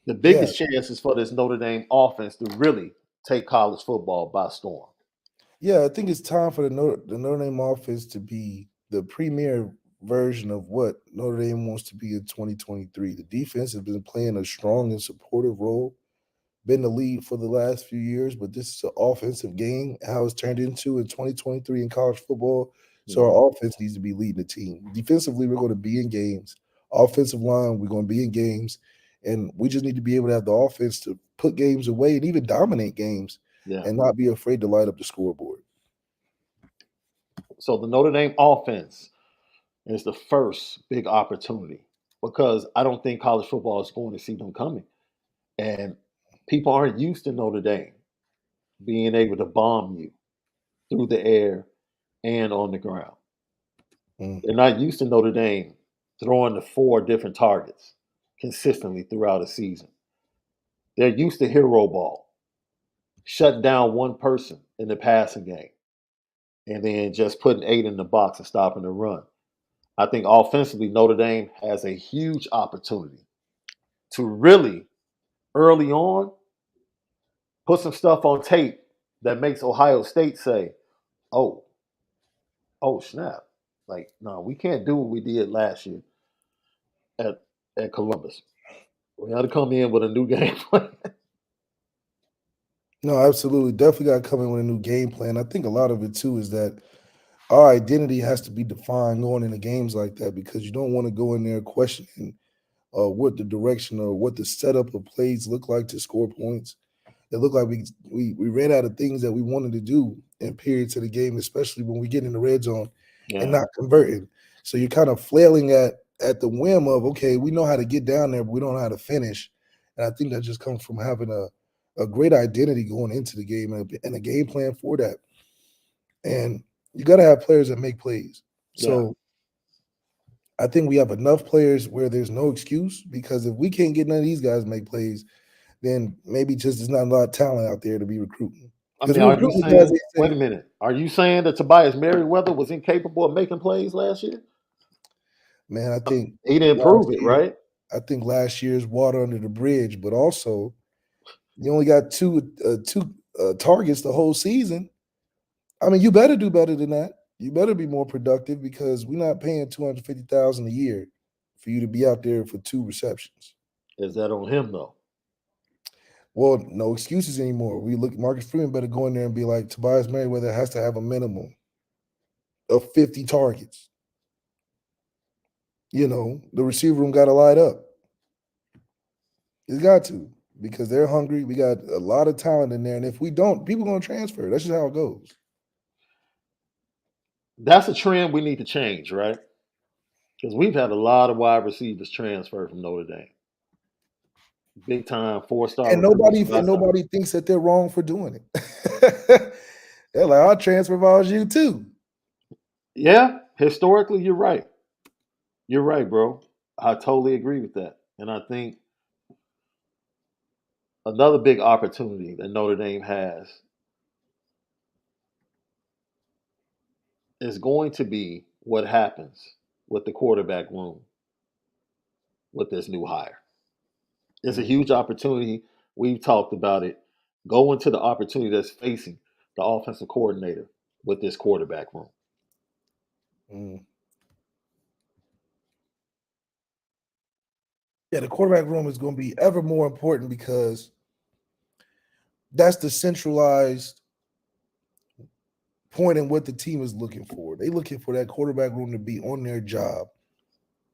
The Yeah. biggest chance is for this Notre Dame offense to really take college football by storm. Yeah, I think it's time for the Notre Dame offense to be the premier version of what Notre Dame wants to be in 2023. The defense has been playing a strong and supportive role, been the lead for the last few years, but this is an offensive game, how it's turned into in 2023 in college football. So Mhm. our offense needs to be leading the team. Defensively, we're going to be in games. Offensive line, we're going to be in games. And we just need to be able to have the offense to put games away and even dominate games Yeah. and not be afraid to light up the scoreboard. So the Notre Dame offense is the first big opportunity because I don't think college football is going to see them coming. And people aren't used to Notre Dame being able to bomb you through the air and on the ground. Mm. They're not used to Notre Dame throwing the 4 different targets consistently throughout a season. They're used to hero ball, shutting down one person in the passing game, and then just putting 8 in the box and stopping the run. I think offensively, Notre Dame has a huge opportunity to really, early on, put some stuff on tape that makes Ohio State say, oh, oh, snap. Like, no, we can't do what we did last year at, at Columbus. We got to come in with a new game plan. No, absolutely. Definitely got to come in with a new game plan. I think a lot of it too is that our identity has to be defined going into games like that because you don't want to go in there questioning what the direction or what the setup of plays look like to score points. It looked like we ran out of things that we wanted to do in periods of the game, especially when we get in the red zone and Yeah, not converting. So you're kind of flailing at the whim of, okay, we know how to get down there, but we don't know how to finish. And I think that just comes from having a great identity going into the game and a game plan for that. And you got to have players that make plays. yeah. So I think we have enough players where there's no excuse because if we can't get none of these guys to make plays, then maybe just there's not a lot of talent out there to be recruiting. I Because mean, we are you recruit the guys saying, they wait say, a minute, are you saying that Tobias Merriweather was incapable of making plays last year? man, I think He didn't last prove it, year, right? I think last year's water under the bridge, but also you only got two targets the whole season. I mean, you better do better than that. You better be more productive because we're not paying 250,000 a year for you to be out there for 2 receptions. Is that on him, though? Well, no excuses anymore. We look Marcus Freeman better go in there and be like Tobias Merriweather has to have a minimum of 50 targets. The receiver room got to light up. It's got to because they're hungry. We got a lot of talent in there, and if we don't, people going to transfer. That's just how it goes. That's a trend we need to change, right? Because we've had a lot of wide receivers transfer from Notre Dame. Big time 4-star And recruits, nobody and 5-star. nobody thinks that they're wrong for doing it. They're like, I'll transfer if I was you too. Yeah, historically, you're right. You're right, bro. I totally agree with that. And I think another big opportunity that Notre Dame has is going to be what happens with the quarterback room with this new hire. It's a Mm, huge opportunity. We've talked about it. Go into the opportunity that's facing the offensive coordinator with this quarterback room. mm. Yeah, the quarterback room is going to be ever more important because that's the centralized point in what the team is looking for. They looking for that quarterback room to be on their job,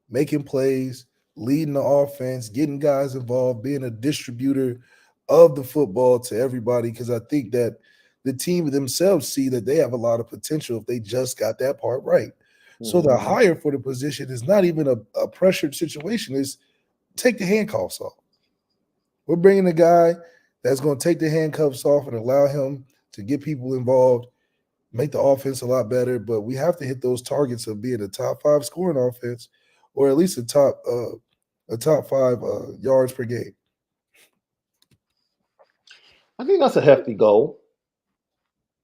making plays, leading the offense, getting guys involved, being a distributor of the football to everybody. Because I think that the team themselves see that they have a lot of potential if they just got that part right. So the Mm-hmm. hire for the position is not even a pressured situation. It's take the handcuffs off. We're bringing a guy that's going to take the handcuffs off and allow him to get people involved, make the offense a lot better. But we have to hit those targets of being a top 5 scoring offense, or at least a top 5 yards per game. I think that's a hefty goal.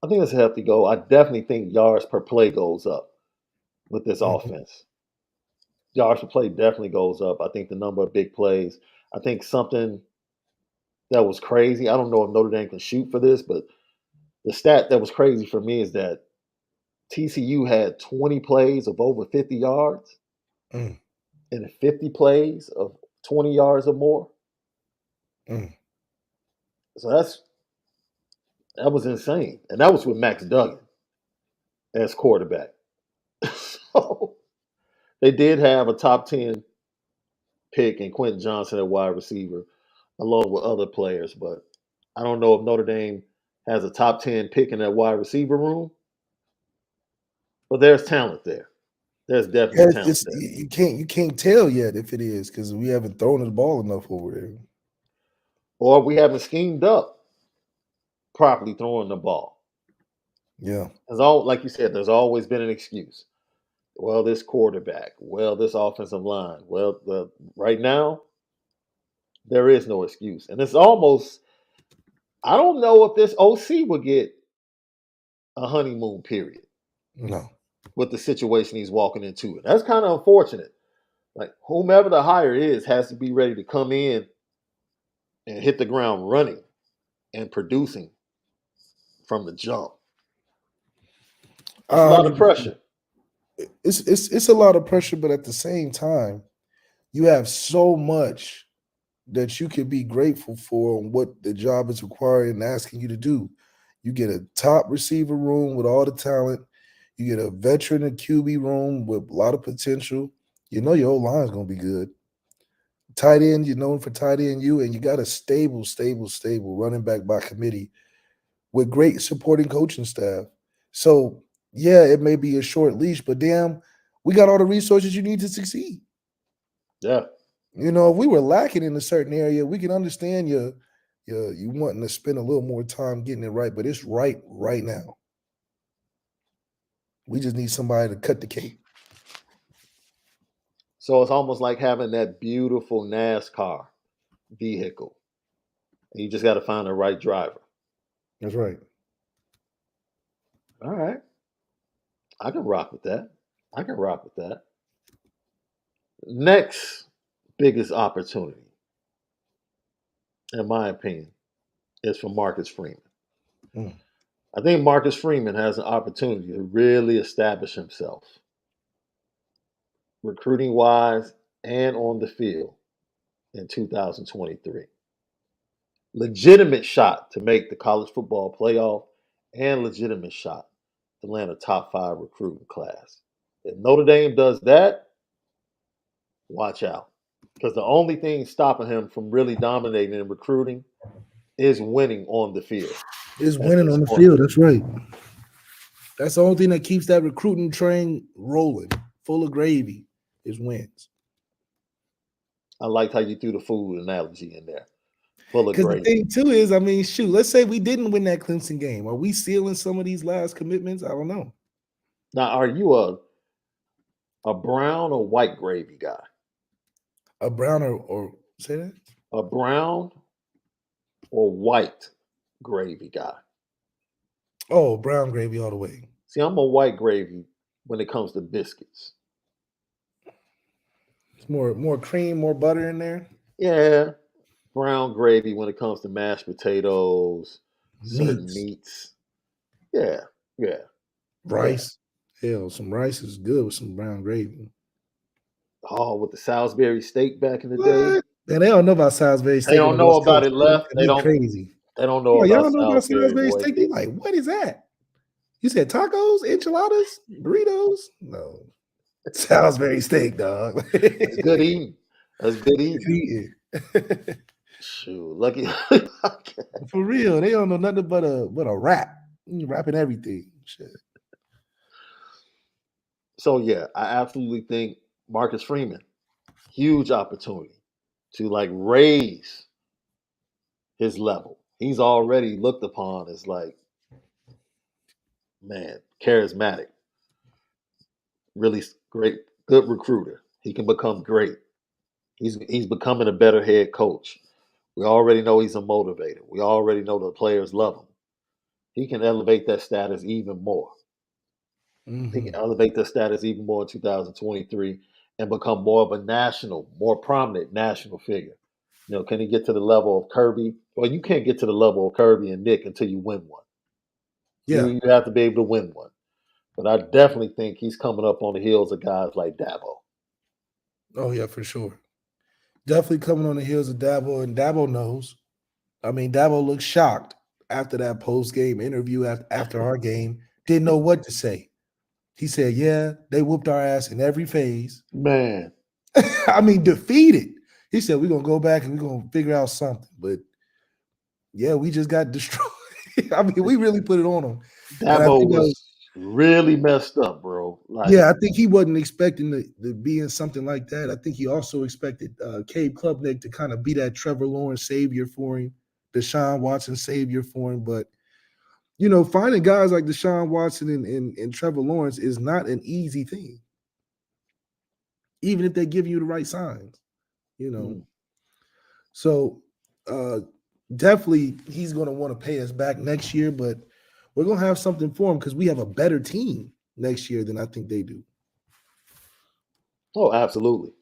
I think that's a hefty goal. I definitely think yards per play goes up with this Mhm. offense. Yards per play definitely goes up. I think the number of big plays. I think something that was crazy. I don't know if Notre Dame can shoot for this, but the stat that was crazy for me is that TCU had 20 plays of over 50 yards Mm, and 50 plays of 20 yards or more. mm. So that was insane. And that was with Max Duggan as quarterback. So they did have a top 10 pick in Quentin Johnson at wide receiver, along with other players. But I don't know if Notre Dame has a top 10 pick in that wide receiver room, but there's talent there. There's definitely Yeah, talent it's there. you can't tell yet if it is because we haven't thrown the ball enough over there. Or we haven't schemed up properly throwing the ball. Yeah, There's all, like you said, there's always been an excuse. Well, this quarterback. Well, this offensive line. Well, right now there is no excuse, and it's almost. I don't know if this OC will get a honeymoon period no. with the situation he's walking into. That's kind of unfortunate. Like whomever the hire is has to be ready to come in and hit the ground running and producing from the jump. That's a lot of 100%. pressure. It's a lot of pressure, but at the same time, you have so much that you can be grateful for and what the job is requiring and asking you to do. You get a top receiver room with all the talent. You get a veteran and QB room with a lot of potential. You know your whole line's gonna be good. Tight end, you're known for tight end you, and you got a stable running back by committee with great supporting coaching staff. So yeah, it may be a short leash, but damn, we got all the resources you need to succeed. Yeah. You know, if we were lacking in a certain area, we can understand you wanting to spend a little more time getting it right, but it's right now. We just need somebody to cut the cake. So it's almost like having that beautiful NASCAR vehicle. And you just got to find the right driver. That's right. All right. I can rock with that. I can rock with that. Next biggest opportunity, in my opinion, is for Marcus Freeman. Mm. I think Marcus Freeman has an opportunity to really establish himself, recruiting wise and on the field in 2023. Legitimate shot to make the college football playoff and legitimate shot to land a top 5 recruiting class. If Notre Dame does that, watch out. Because the only thing stopping him from really dominating in recruiting is winning on the field It's at winning this on the point. field. That's right. That's the only thing that keeps that recruiting train rolling, full of gravy, is wins. I liked how you threw the food analogy in there, full of Because the gravy. thing too is, I mean, shoot, let's say we didn't win that Clemson game. Are we sealing some of these last commitments? I don't know. Now, are you a brown or white gravy guy? A brown or say that? A brown or white gravy guy. Oh, brown gravy all the way. See, I'm a white gravy when it comes to biscuits. It's more cream, more butter in there. Yeah, brown gravy when it comes to mashed potatoes, certain Meats, meats. Yeah, yeah, yeah. rice. Hell, some rice is good with some brown gravy. Oh, with the Salisbury steak back in the day. What? Man, they don't know about Salisbury They steak on don't the know West about Coast. it left. They crazy. They don't know Oh, y'all about don't know about Salisbury, Salisbury boy. steak? They like, what is that? You said tacos, enchiladas, burritos? No. Salisbury steak, dog. That's good eating. That's good eating. Eating. Shoot, lucky. For real, they don't know nothing but a wrap. You wrapping everything. Shit. So yeah, I absolutely think Marcus Freeman, huge opportunity to like raise his level. He's already looked upon as like, man, charismatic, really great, good recruiter. He can become great. He's becoming a better head coach. We already know he's a motivator. We already know the players love him. He can elevate that status even more. He can Mm-hmm. elevate that status even more in 2023 and become more of a national, more prominent national figure. You know, can he get to the level of Kirby? Well, you can't get to the level of Kirby and Nick until you win one. Yeah. You have to be able to win one. But I definitely think he's coming up on the heels of guys like Dabo. Oh yeah, for sure. Definitely coming on the heels of Dabo, and Dabo knows. I mean, Dabo looked shocked after that post game interview after our game. Didn't know what to say. He said, "Yeah, they whooped our ass in every phase." Man, I mean, defeated. He said, "We're gonna go back and we're gonna figure out something." But yeah, we just got destroyed. I mean, we really put it on them, and I Dabo think that was was. really messed up, bro. Like, Yeah, I think he wasn't expecting to be in something like that. I think he also expected Cade Klubnik to kind of be that Trevor Lawrence savior for him, Deshaun Watson savior for him. But finding guys like Deshaun Watson and Trevor Lawrence is not an easy thing, even if they give you the right signs. You know, mm, so definitely he's going to want to pay us back next year, but we're going to have something for him because we have a better team next year than I think they do. oh, absolutely.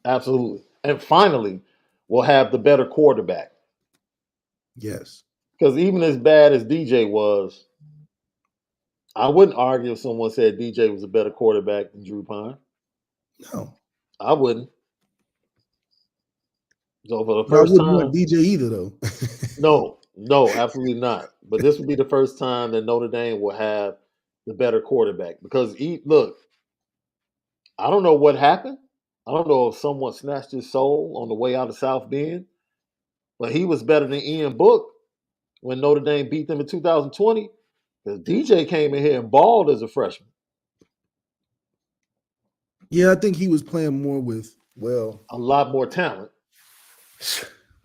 Absolutely. And finally, we'll have the better quarterback. Yes. Because even as bad as DJ was, I wouldn't argue if someone said DJ was a better quarterback than Drew Pine. No. I wouldn't. So for the But I first wouldn't want time, DJ either, though. no, absolutely not. But this will be the first time that Notre Dame will have the better quarterback. Because look, I don't know what happened. I don't know if someone snatched his soul on the way out of South Bend, but he was better than Ian Book when Notre Dame beat them in 2020. Because DJ came in here and balled as a freshman. Yeah, I think he was playing more with, A lot more talent.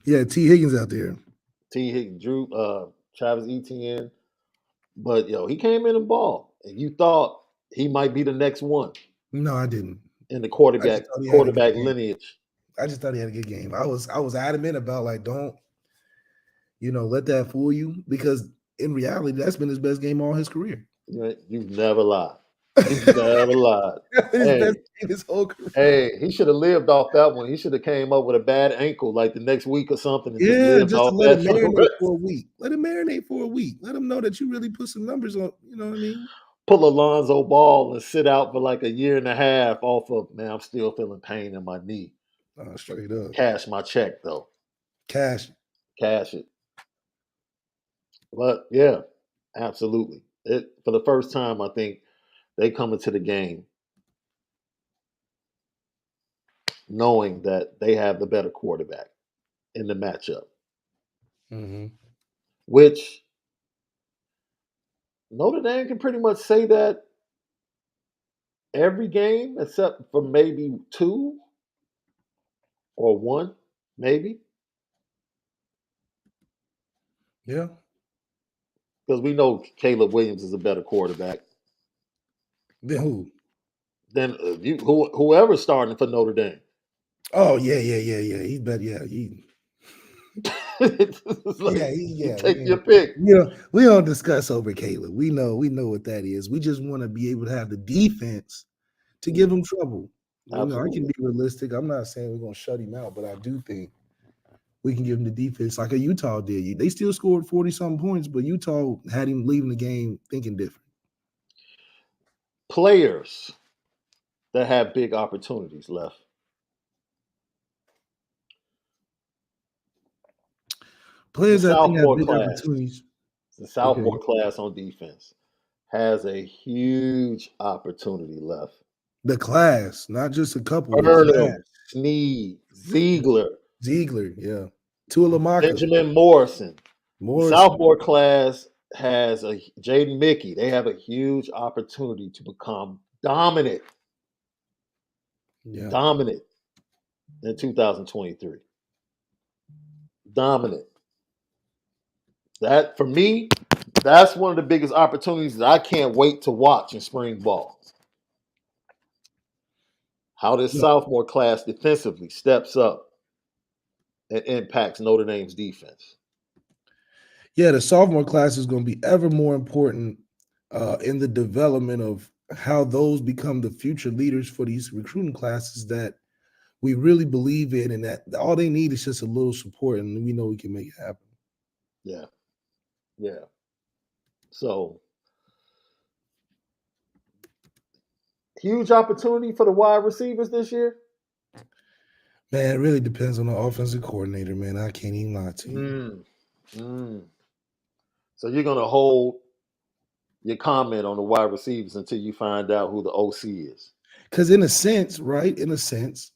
yeah, T. Higgins out there. T. Higgins, Travis Etienne. But he came in and balled. And you thought he might be the next one No, I didn't. in the I just quarterback thought he had a good quarterback game. lineage. I just thought he had a good game. I was adamant about like don't let that fool you because in reality that's been his best game all his career. You've never lied. You've never lied. His best Hey, game his whole career. hey, he should have lived off that one. He should have came up with a bad ankle like the next week or something and just Yeah, lived just to off let that it for the marinate rest. for a week. Let it marinate for a week. Let him know that you really put some numbers on. You know what I mean? Pull Alonzo Ball and sit out for like a year and a half off of, man, I'm still feeling pain in my knee. Straight up. Cash my check though. Cash. Cash it. But yeah, absolutely. It for the first time, I think they come into the game knowing that they have the better quarterback in the matchup, Mm-hmm. which Notre Dame can pretty much say that every game except for maybe two or one, maybe, Yeah. because we know Caleb Williams is a better quarterback Then who? than whoever's starting for Notre Dame. Oh yeah. He's better. Yeah, It's like, you yeah. take your pick. We don't discuss over Caleb. We know what that is. We just want to be able to have the defense to give him trouble. I can Absolutely. be realistic. I'm not saying we're gonna shut him out, but I do think we can give him the defense like a Utah did. They still scored 40 something points, but Utah had him leaving the game thinking different. Players that have big opportunities left. The Players that I think have sophomore big class, opportunities. the Okay. sophomore class on defense has a huge opportunity left. The class, not just a couple, the class. Burnham, Sneed, Ziegler, Ziegler, yeah. Tuilamaka, Benjamin Morrison. The Morrison. sophomore class has a Jaden Mickey. They have a huge opportunity to become dominant, Yeah. dominant in 2023. Dominant. That for me, that's one of the biggest opportunities that I can't wait to watch in spring ball. How this Yeah. sophomore class defensively steps up and impacts Notre Dame's defense. Yeah, the sophomore class is going to be ever more important in the development of how those become the future leaders for these recruiting classes that we really believe in, and that all they need is just a little support, and we know we can make it happen. Yeah, yeah. So huge opportunity for the wide receivers this year. Man, it really depends on the offensive coordinator, man. I can't even lie to you. Mm. So you're gonna hold your comment on the wide receivers until you find out who the OC is. Because in a sense, right? In a sense,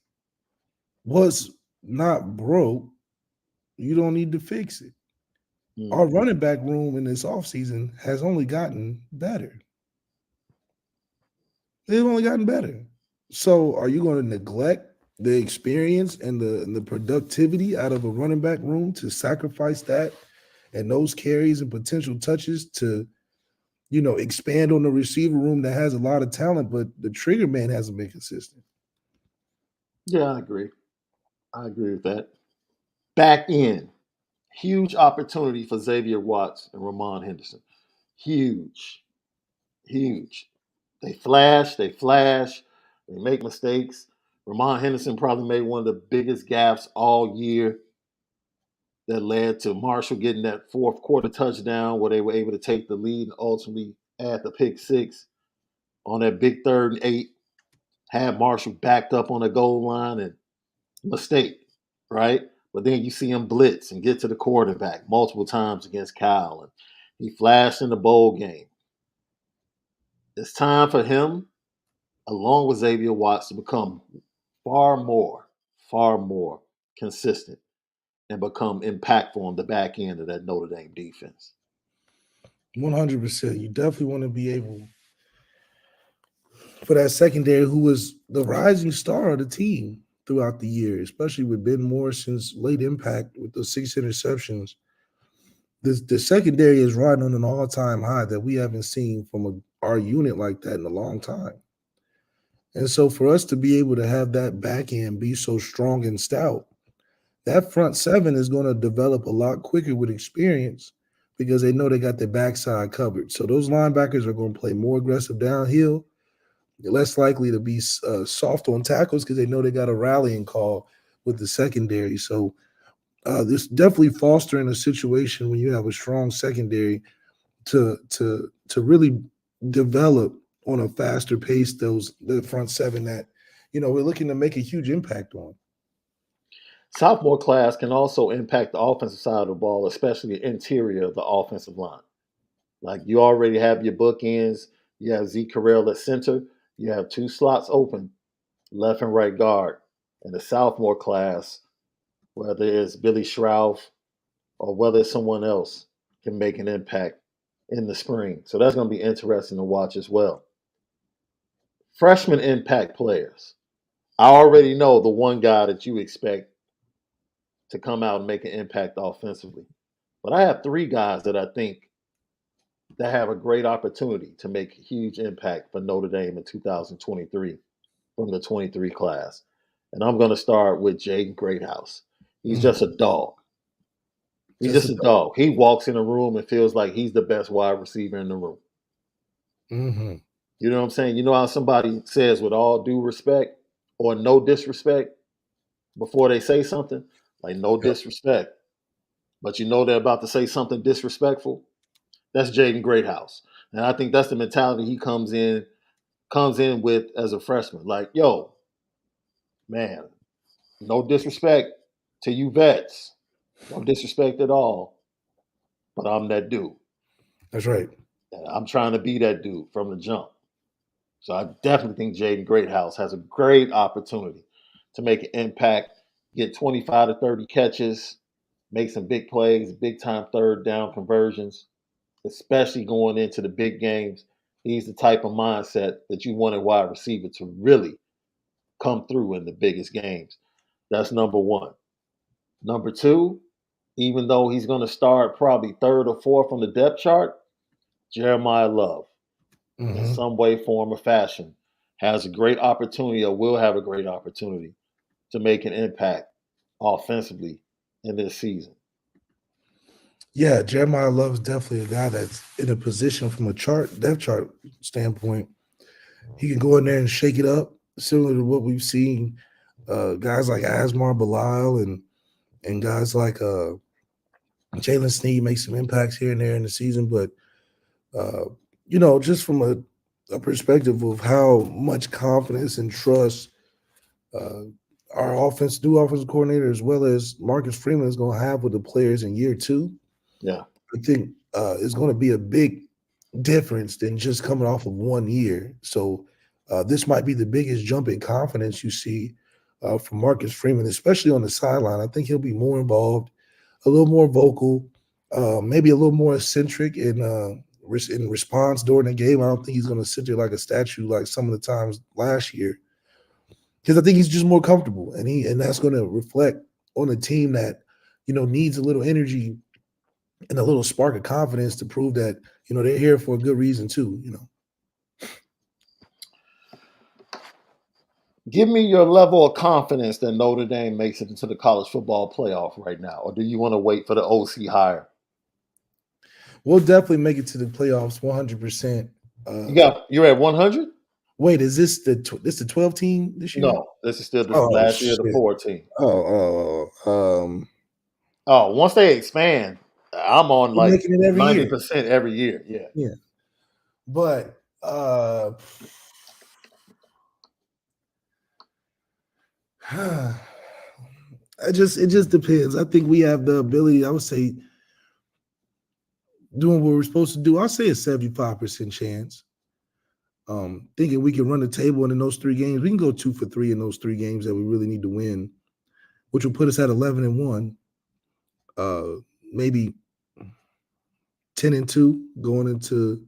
what's not broke, you don't need to fix it. Our Mm. running back room in this offseason has only gotten better. They've only gotten better. So are you going to neglect the experience and the productivity out of a running back room to sacrifice that and those carries and potential touches to, expand on the receiver room that has a lot of talent, but the trigger man hasn't been consistent? Yeah, I agree. I agree with that. Back end, huge opportunity for Xavier Watts and Ramon Henderson. Huge, huge. They flash, they make mistakes. Ramon Henderson probably made one of the biggest gaffes all year that led to Marshall getting that fourth quarter touchdown where they were able to take the lead and ultimately add the pick six on that big 3rd and 8. Had Marshall backed up on the goal line and mistake, right? But then you see him blitz and get to the quarterback multiple times against Kyle. And he flashed in the bowl game. It's time for him, along with Xavier Watts, to become far more consistent and become impactful on the back end of that Notre Dame defense. 100%. You definitely want to be able for that secondary who was the rising star of the team throughout the year, especially with Ben Morrison's late impact with the 6 interceptions. The secondary is riding on an all-time high that we haven't seen from our unit like that in a long time. And so for us to be able to have that back end be so strong and stout, that front seven is going to develop a lot quicker with experience because they know they got their backside covered. So those linebackers are going to play more aggressive downhill. They're less likely to be soft on tackles because they know they got a rallying call with the secondary. So this definitely fostering a situation when you have a strong secondary to really develop on a faster pace the front seven that we're looking to make a huge impact on. Sophomore class can also impact the offensive side of the ball, especially the interior of the offensive line. Like you already have your bookends. You have Zeke Carrell at center. You have 2 slots open, left and right guard. In the sophomore class, whether it's Billy Shrouf or whether it's someone else, can make an impact in the spring. So that's going to be interesting to watch as well. Freshman impact players. I already know the one guy that you expect to come out and make an impact offensively. But I have 3 guys that I think that have a great opportunity to make a huge impact for Notre Dame in 2023 from the 23 class. And I'm going to start with Jaden Greathouse. He's Mhm. just a dog. He's Just just a a dog. dog. He walks in a room and feels like he's the best wide receiver in the room. Mhm. You know what I'm saying? You know how somebody says, with all due respect or no disrespect, before they say something? Like, no Yep. disrespect. But you know they're about to say something disrespectful? That's Jaden Greathouse. And I think that's the mentality he comes in with as a freshman. Like, yo, man, no disrespect to you vets. No disrespect at all. But I'm that dude. That's right. And I'm trying to be that dude from the jump. So I definitely think Jaden Greathouse has a great opportunity to make an impact, get 25 to 30 catches, make some big plays, big time third down conversions, especially going into the big games. He's the type of mindset that you want a wide receiver to really come through in the biggest games. That's number one. Number two, even though he's going to start probably third or fourth on the depth chart, Jeremiah Love, in Mhm. some way, form, or fashion, has a great opportunity or will have a great opportunity to make an impact offensively in this season. Yeah, Jeremiah Love is definitely a guy that's in a position from a depth chart standpoint. He can go in there and shake it up, similar to what we've seen guys like Asmar Bilal and guys like Jalen Sneed make some impacts here and there in the season. But uh, just from a perspective of how much confidence and trust uh, our new offensive coordinator, as well as Marcus Freeman, is going to have with the players in year two, Yeah. I think is going to be a big difference than just coming off of 1 year. So this might be the biggest jump in confidence you see from Marcus Freeman, especially on the sideline. I think he'll be more involved, a little more vocal, maybe a little more eccentric in response during the game. I don't think he's going to sit there like a statue like some of the times last year, because I think he's just more comfortable, and that's going to reflect on a team that needs a little energy and a little spark of confidence to prove that they're here for a good reason too. Give me your level of confidence that Notre Dame makes it into the college football playoff right now, or do you want to wait for the OC hire? We'll definitely make it to the playoffs 100%. You're at 100? Wait, is this the 12 team this year? No, this is Oh last year, the shit. 14. Oh. Oh, once they expand, I'm on We're like making it every year. 90% every year. Yeah. Yeah. But it just depends. I think we have the ability, I would say, doing what we're supposed to do. I'll say a 75% chance. Thinking we can run the table, and in those 3 games, we can go 2 for 3 in those 3 games that we really need to win, which will put us at 11-1. Maybe 10-2 going into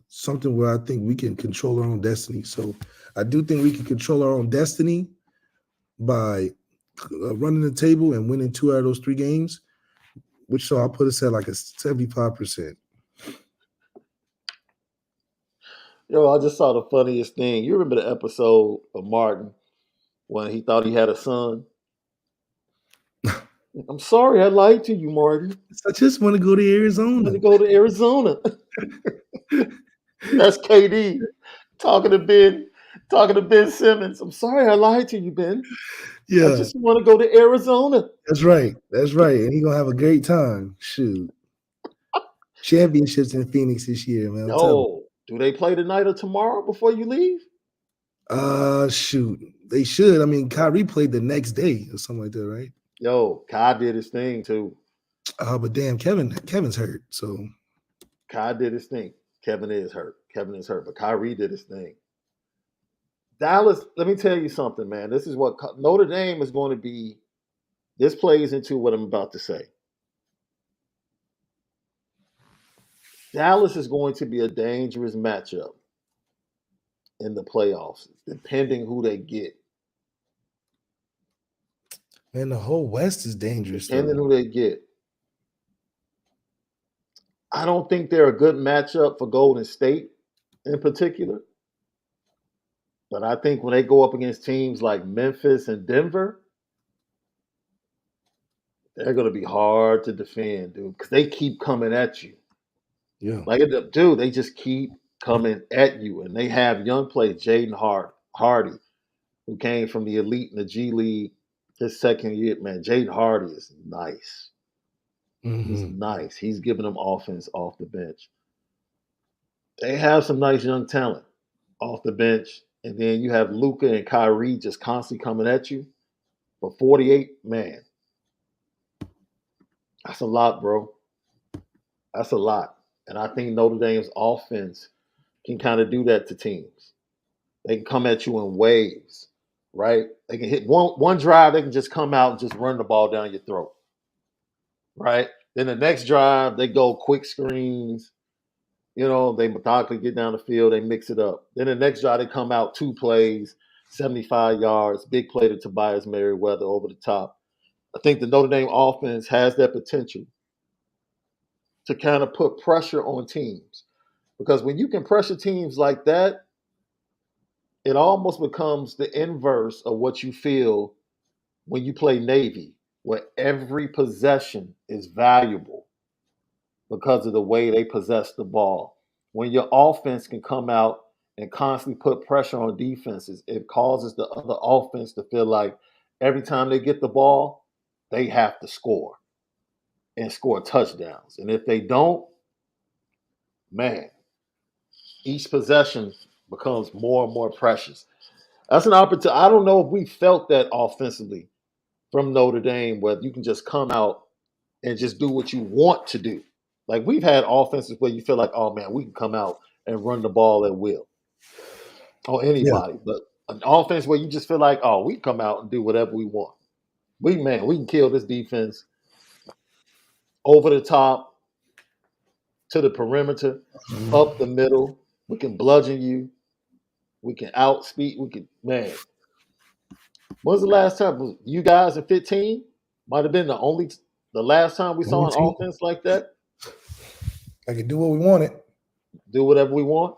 something where I think we can control our own destiny. So I do think we can control our own destiny by running the table and winning 2 out of those 3 games, which so I'll put us at like a 75%. Yo, I just saw the funniest thing. You remember the episode of Martin when he thought he had a son? I'm sorry, I lied to you, Martin. I just want to go to I'm going Arizona. to go to Arizona. That's KD talking to Ben Simmons. I'm sorry, I lied to you, Ben. I Yeah, just want to go to Arizona. that's right. That's right. And he's gonna have a great time. Shoot. Championships in Phoenix this year, man. I'm telling you. Yo, do they play tonight or tomorrow before you leave? Shoot. They should. I mean, Kyrie played the next day or something like that, right? Yo, Kai did his thing too. But damn, Kevin's hurt. So Kai did his thing. Kevin is hurt. But Kyrie did his thing. Dallas, let me tell you something, man. This is what Notre Dame is going to be. This plays into what I'm about to say. Dallas is going to be a dangerous matchup in the playoffs, depending who they get. man, the whole West is dangerous though. Depending who they get. I don't think they're a good matchup for Golden State in particular. But I think when they go up against teams like Memphis and Denver, they're going to be hard to defend, dude, because they keep coming at you. Yeah. Like, dude, they just keep coming at you. And they have young players, Hardy, who came from the elite in the G League his second year. Man, Jaden Hardy is nice. He's Mm-hmm. nice. He's giving them offense off the bench. They have some nice young talent off the bench. And then you have Luca and Kyrie just constantly coming at you. For 48, man, that's a lot, bro. That's a lot. And I think Notre Dame's offense can kind of do that to teams. They can come at you in waves, right? They can hit one drive, they can just come out and just run the ball down your throat, right? Then the next drive, they go quick screens. They methodically get down the field, they mix it up. Then the next drive, they come out 2 plays, 75 yards, big play to Tobias Merriweather over the top. I think the Notre Dame offense has that potential to kind of put pressure on teams. Because when you can pressure teams like that, it almost becomes the inverse of what you feel when you play Navy, where every possession is valuable because of the way they possess the ball. When your offense can come out and constantly put pressure on defenses, it causes the other offense to feel like every time they get the ball, they have to score and score touchdowns. And if they don't, man, each possession becomes more and more precious. That's an opportunity. I don't know if we felt that offensively from Notre Dame, where you can just come out and just do what you want to do. Like, we've had offenses where you feel like, oh man, we can come out and run the ball at will on Yeah. anybody. But an offense where you just feel like, oh, we can come out and do whatever we want. We can kill this defense over the top, to the perimeter, up the middle. We can bludgeon you. We can outspeed. We can, man. When was the last time? Was you guys in 15? Might have been the last time we saw an offense like that. I can do what we wanted. Do whatever we want.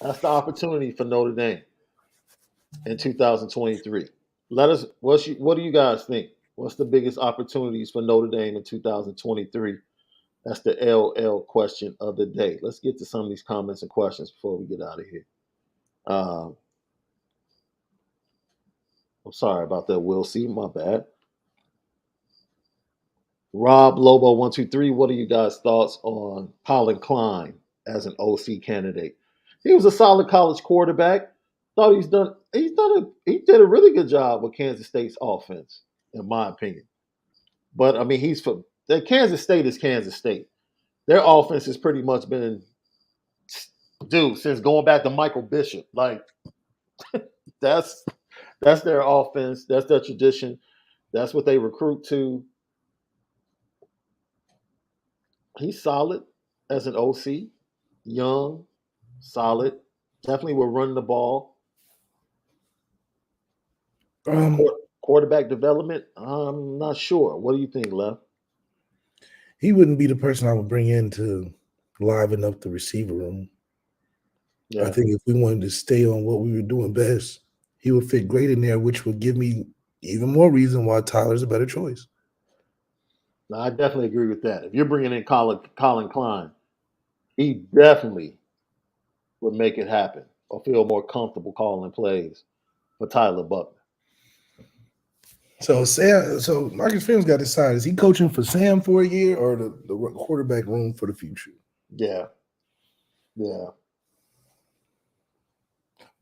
That's the opportunity for Notre Dame in 2023. What do you guys think? What's the biggest opportunities for Notre Dame in 2023? That's the LL question of the day. Let's get to some of these comments and questions before we get out of here. I'm sorry about that, Will C. My bad. Rob Lobo 123. What are you guys' thoughts on Colin Klein as an OC candidate? He was a solid college quarterback. Thought he did a really good job with Kansas State's offense, in my opinion. But I mean, Kansas State is Kansas State. Their offense has pretty much been, dude, since going back to Michael Bishop. Like, that's their offense. That's their tradition. That's what they recruit to. He's solid as an OC, young, solid. Definitely will run the ball. Quarterback development, I'm not sure. What do you think, Lev? He wouldn't be the person I would bring in to liven up the receiver room. Yeah. I think if we wanted to stay on what we were doing best, he would fit great in there, which would give me even more reason why Tyler's a better choice. No, I definitely agree with that. If you're bringing in Colin Klein, he definitely would make it happen or feel more comfortable calling plays for Tyler Buckner. So Marcus Freeman's got to decide: is he coaching for Sam for a year or the quarterback room for the future? Yeah.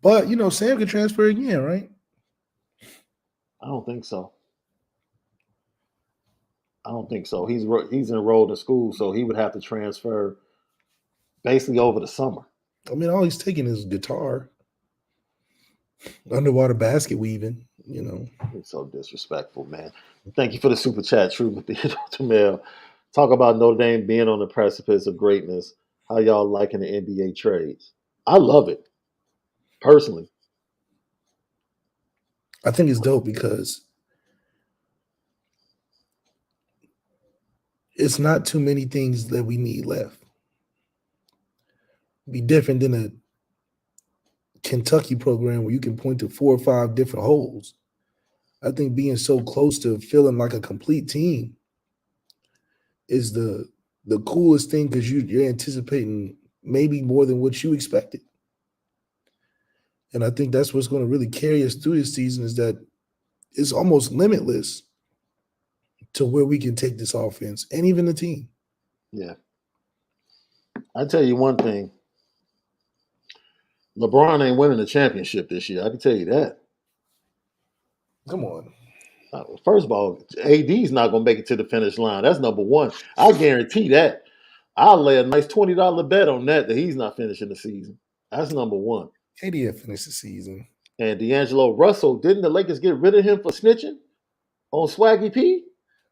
But Sam can transfer again, right? I don't think so. He's enrolled in school, so he would have to transfer basically over the summer. I mean, all he's taking is guitar, underwater basket weaving. It's so disrespectful, man. Thank you for the super chat, True Mail. Talk about Notre Dame being on the precipice of greatness. How y'all liking the NBA trades? I love it, personally. I think it's dope because it's not too many things that we need left. Be different than a Kentucky program where you can point to 4 or 5 different holes. I think being so close to feeling like a complete team is the coolest thing because you're anticipating maybe more than what you expected. And I think that's what's going to really carry us through this season is that it's almost limitless to where we can take this offense and even the team. Yeah. I tell you one thing. LeBron ain't winning the championship this year. I can tell you that. Come on. First of all, AD's not going to make it to the finish line. That's number one. I guarantee that. I'll lay a nice $20 bet on that he's not finishing the season. That's number one. KD had finished the season. And D'Angelo Russell, didn't the Lakers get rid of him for snitching on Swaggy P?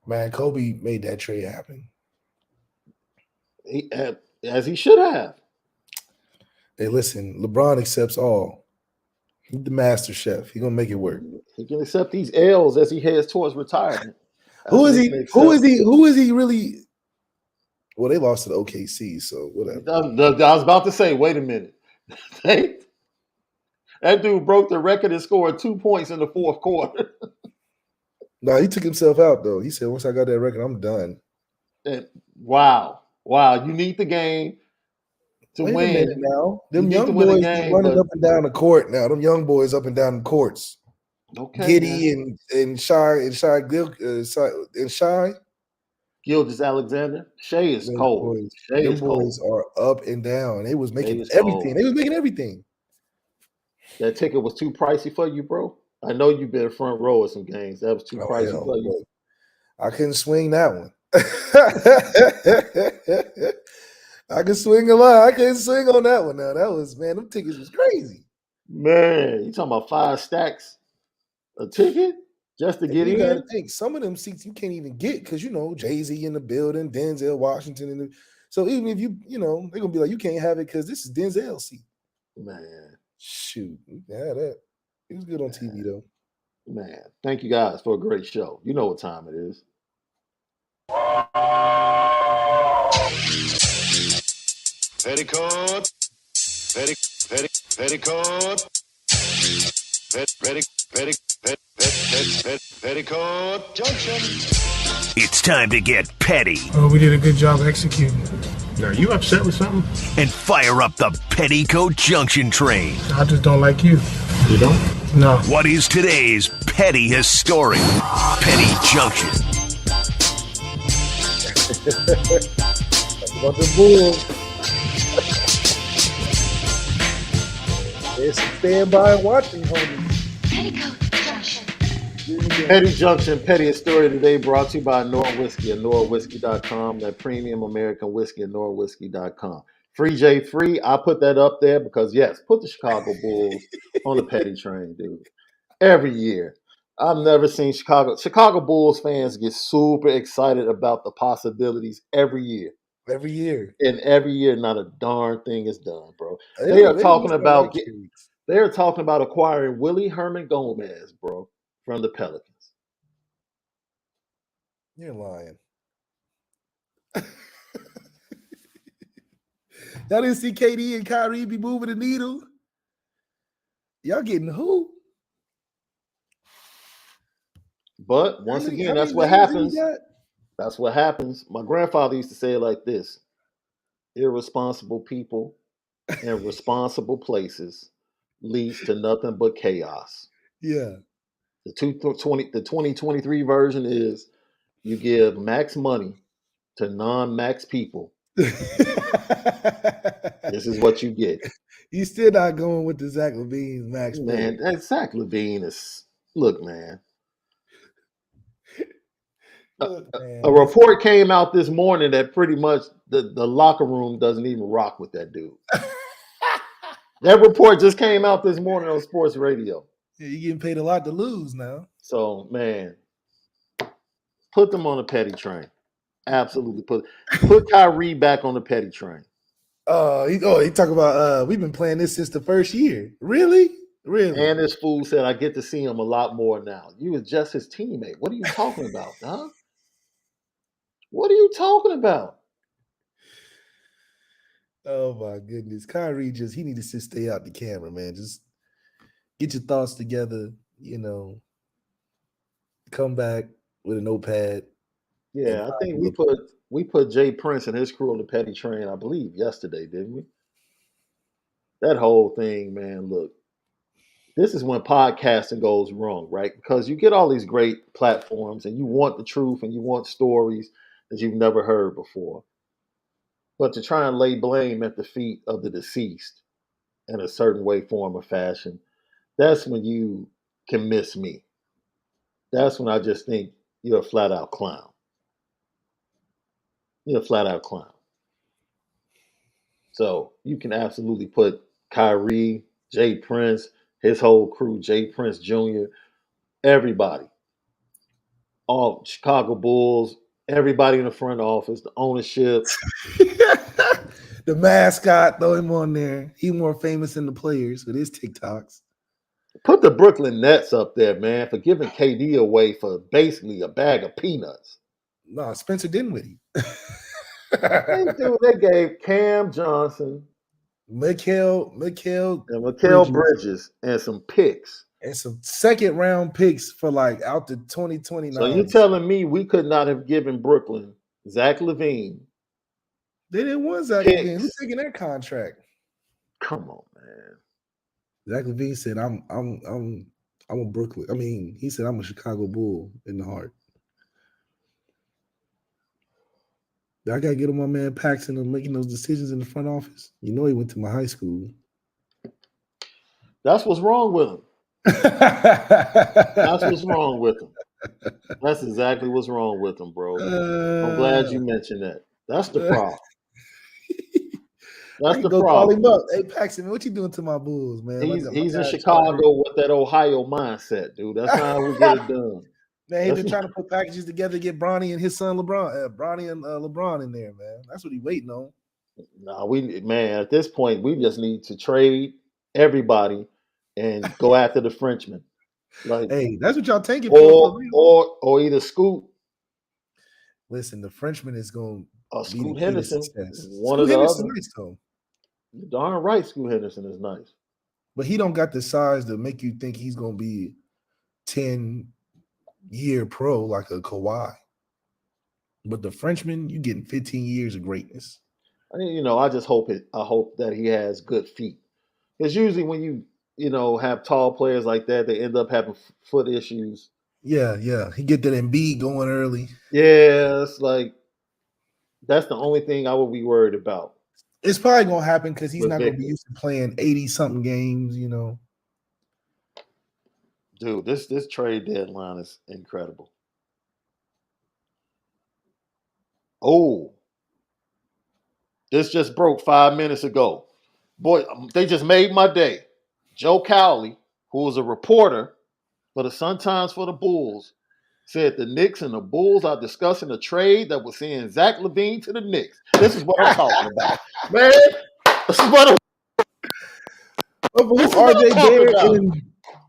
Man, Kobe made that trade happen. As he should have. Hey, listen, LeBron accepts all. He's the master chef. He's gonna make it work. He can accept these L's as he heads towards retirement. Who is he? Who is he really? Well, they lost to the OKC, so whatever. I was about to say, wait a minute. That dude broke the record and scored 2 points in the fourth quarter. No, he took himself out though. He said, "Once I got that record, I'm done." Wow! You need the game to win. A minute now, them young boys running up and down the court now. Them young boys up and down the courts. Okay, Giddy and Shy Gilgeous-Alexander. Shea is cold. Them boys are up and down. They was making everything. They was making everything. That ticket was too pricey for you, bro. I know you've been front row of some games. That was too pricey for you. I couldn't swing that one. I could swing a lot. I couldn't swing on that one now. That was, man, them tickets was crazy. Man, you talking about 5 stacks a ticket just to get in? You gotta think some of them seats you can't even get because Jay-Z in the building, Denzel Washington so even if they're gonna be like, you can't have it because this is Denzel's seat. Man. Shoot. Yeah, that it was good on TV though. Man, thank you guys for a great show. You know what time it is. Petticoat, Petticoat Junction. It's time to get petty. Oh, we did a good job executing. Are you upset with something? And fire up the Petticoat Junction train. I just don't like you. You don't? No. What is today's petty historic? Petty Junction. Talk about the Bulls. There's some standby watching, homies. Petticoat Junction. Petty Junction, pettiest story today brought to you by Onora Whiskey, OnoraWhiskey.com, that premium American whiskey, OnoraWhiskey.com. Free J free, I put that up there because, yes, put the Chicago Bulls on the petty train, dude. Every year. I've never seen Chicago Bulls fans get super excited about the possibilities every year. Every year. And every year, not a darn thing is done, bro. They are talking about acquiring Willie Herman Gomez, bro, from the Pelicans. You're lying. Y'all didn't see KD and Kyrie be moving the needle? Y'all getting who? But once again, that's what happens. That's what happens. My grandfather used to say it like this: irresponsible people in responsible places leads to nothing but chaos. Yeah. The 2023 version is you give max money to non-max people. This is what you get. You still not going with the Zach LaVine's max money. Man, that Zach LaVine is, look, man. A report came out this morning that pretty much the locker room doesn't even rock with that dude. That report just came out this morning on sports radio. Yeah, you're getting paid a lot to lose now. So, man, put them on the petty train. Absolutely. Put Kyrie back on the petty train. He talk about we've been playing this since the first year. Really? And this fool said, I get to see him a lot more now. You was just his teammate. What are you talking about, huh? What are you talking about? Oh my goodness. Kyrie he needs to stay out the camera, man. Just get your thoughts together, come back with a notepad. And Yeah, I think we put Jay Prince and his crew on the petty train, I believe, yesterday, didn't we? That whole thing, man, look, this is when podcasting goes wrong, right? Because you get all these great platforms and you want the truth and you want stories that you've never heard before. But to try and lay blame at the feet of the deceased in a certain way, form, or fashion, that's when you can miss me. That's when I just think you're a flat out clown. You're a flat out clown. So you can absolutely put Kyrie, Jay Prince, his whole crew, Jay Prince Jr., everybody, all Chicago Bulls, everybody in the front office, the ownership. The mascot, throw him on there. He more famous than the players with his TikToks. Put the Brooklyn Nets up there, man, for giving KD away for basically a bag of peanuts. No, Spencer Dinwiddie. They gave Cam Johnson Mikal and Mikal Bridges and some picks. and some second round picks for like out to 2029. So you're telling me we could not have given Brooklyn Zach LaVine? They didn't want Zach picks. LaVine. Who's taking that contract? Come on, man. Zach LaVine said, "I'm a Brooklyn." I mean, he said, "I'm a Chicago Bull in the heart." I gotta get on my man Paxson and making those decisions in the front office. You know, he went to my high school. That's what's wrong with him. That's what's wrong with him. That's exactly what's wrong with him, bro. I'm glad you mentioned that. That's the problem. That's the problem. Call him up. Hey, Paxson, what you doing to my Bulls, man? He's in Chicago with that Ohio mindset, dude. That's how we get it done. Man, he's been trying to put packages together, get Bronny and his son LeBron in there, man. That's what he's waiting on. No, at this point, we just need to trade everybody and go after the Frenchman. Like, hey, that's what y'all taking or either Scoot. Listen, the Frenchman is going to Scoot Henderson. One of the other. Nice, though. You're darn right, Scoot Henderson is nice, but he don't got the size to make you think he's going to be 10-year pro like a Kawhi. But the Frenchman, you getting 15 years of greatness. I just hope I hope that he has good feet. Because usually when you have tall players like that, they end up having foot issues. Yeah. He get that Embiid going early. Yeah, it's like that's the only thing I would be worried about. It's probably gonna happen because he's not gonna be used to playing 80-something games, Dude, this trade deadline is incredible. Oh, this just broke 5 minutes ago. Boy, they just made my day. Joe Cowley, who was a reporter for the Sun-Times for the Bulls, said the Knicks and the Bulls are discussing a trade that was send Zach LaVine to the Knicks. This is what I'm talking about. Man, this is what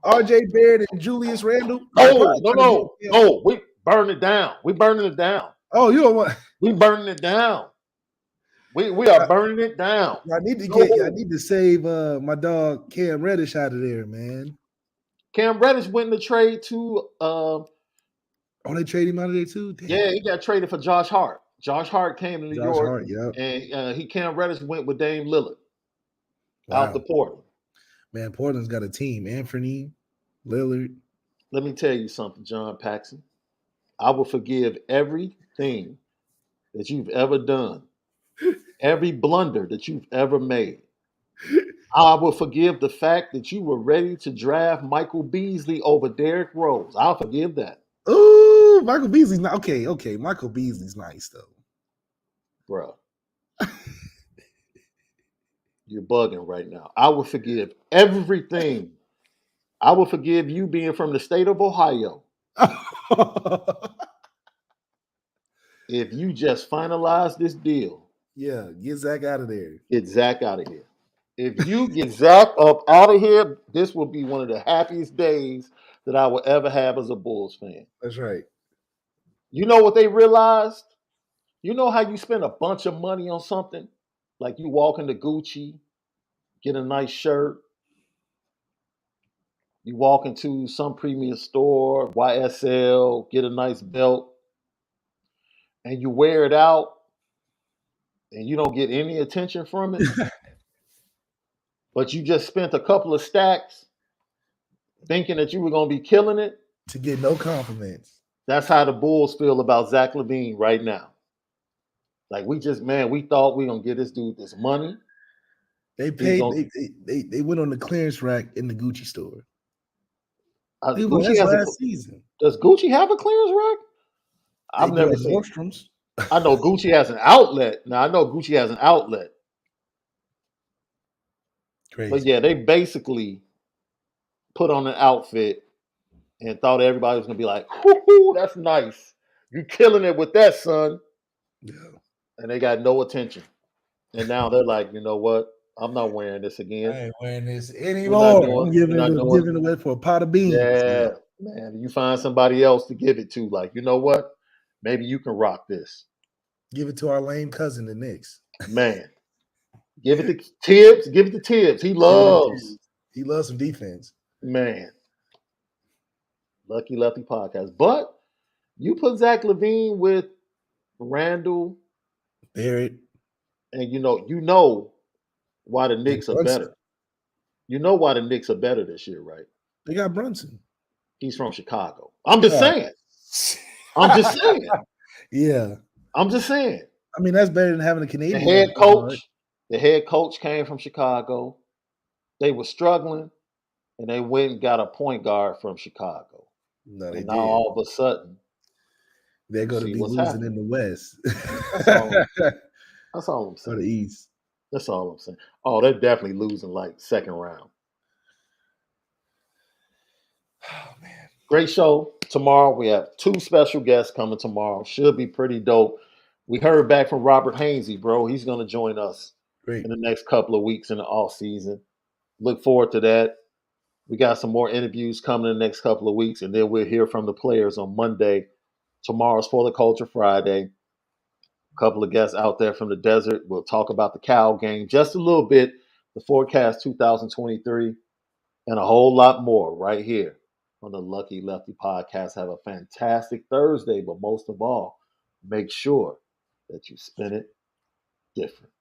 RJ Baird and Julius Randle? No. We burning it down. We burning it down. Oh, you don't want we burning it down. We are burning it down. I need to save my dog Cam Reddish out of there, man. Cam Reddish went in the trade to they traded him out of there too? Damn. Yeah, he got traded for Josh Hart. Josh Hart came to New York. And Cam Reddish went with Dame Lillard out to Portland. Man, Portland's got a team. Anthony, Lillard. Let me tell you something, John Paxson. I will forgive everything that you've ever done, every blunder that you've ever made. I will forgive the fact that you were ready to draft Michael Beasley over Derrick Rose. I'll forgive that. Ooh, Michael Beasley's not okay. Michael Beasley's nice though. Bro. You're bugging right now. I will forgive everything. I will forgive you being from the state of Ohio. If you just finalize this deal. Yeah, get Zach out of there. Get Zach out of here. If you get Zach up out of here, this will be one of the happiest days that I will ever have as a Bulls fan. That's right. You know what they realized? You know how you spend a bunch of money on something? Like you walk into Gucci, get a nice shirt, You walk into some premium store, YSL, get a nice belt, and you wear it out, and you don't get any attention from it, but you just spent a couple of stacks thinking that you were going to be killing it. To get no compliments. That's how the Bulls feel about Zach LaVine right now. Like we thought we gonna get this dude this money. They He's paid. gonna- They went on the clearance rack in the Gucci store. Gucci That's has last season. does Gucci have a clearance rack? I've They do never at seen. Nordstrom's. I know Gucci has an outlet. Now I know Gucci has an outlet, Crazy. but yeah, they basically put on an outfit and thought everybody was gonna be like, "Whoo, that's nice. You killing it with that, son." Yeah. And they got no attention. And now they're like, you know what? I'm not wearing this again. I ain't wearing this We're anymore. not I'm we're not doing giving it away for a pot of beans. Yeah, man. You find somebody else to give it to. Like, you know what? Maybe you can rock this. Give it to our lame cousin, the Knicks. Man. Give it to Tibbs. Give it to Tibbs. He loves. He loves some defense. Man. Lucky Lefty podcast. But you put Zach LaVine with Randall, Barrett. and you know why the Knicks are Brunson. better. You know why the Knicks are better this year, right? They got Brunson. He's from Chicago. I'm just saying. I'm just saying. Yeah. I'm just saying. I mean, that's better than having a The Canadian. head coach came from Chicago. They were struggling, and they went and got a point guard from Chicago. No, they And did. now all of a sudden, They're going to see be what's losing happening. in the West. That's all I'm Or saying. the East. That's all I'm saying. Oh, they're definitely losing like second round. Oh, man. Great show tomorrow. We have 2 special guests coming tomorrow. Should be pretty dope. We heard back from Robert Hainsey, bro. He's going to join us Great. in the next couple of weeks in the off season. Look forward to that. We got some more interviews coming in the next couple of weeks, and then we'll hear from the players on Monday. Tomorrow's For the Culture Friday. A couple of guests out there from the desert. We'll talk about the Cal game just a little bit, the forecast 2023, and a whole lot more right here on the Lucky Lefty podcast. Have a fantastic Thursday, but most of all, make sure that you spin it different.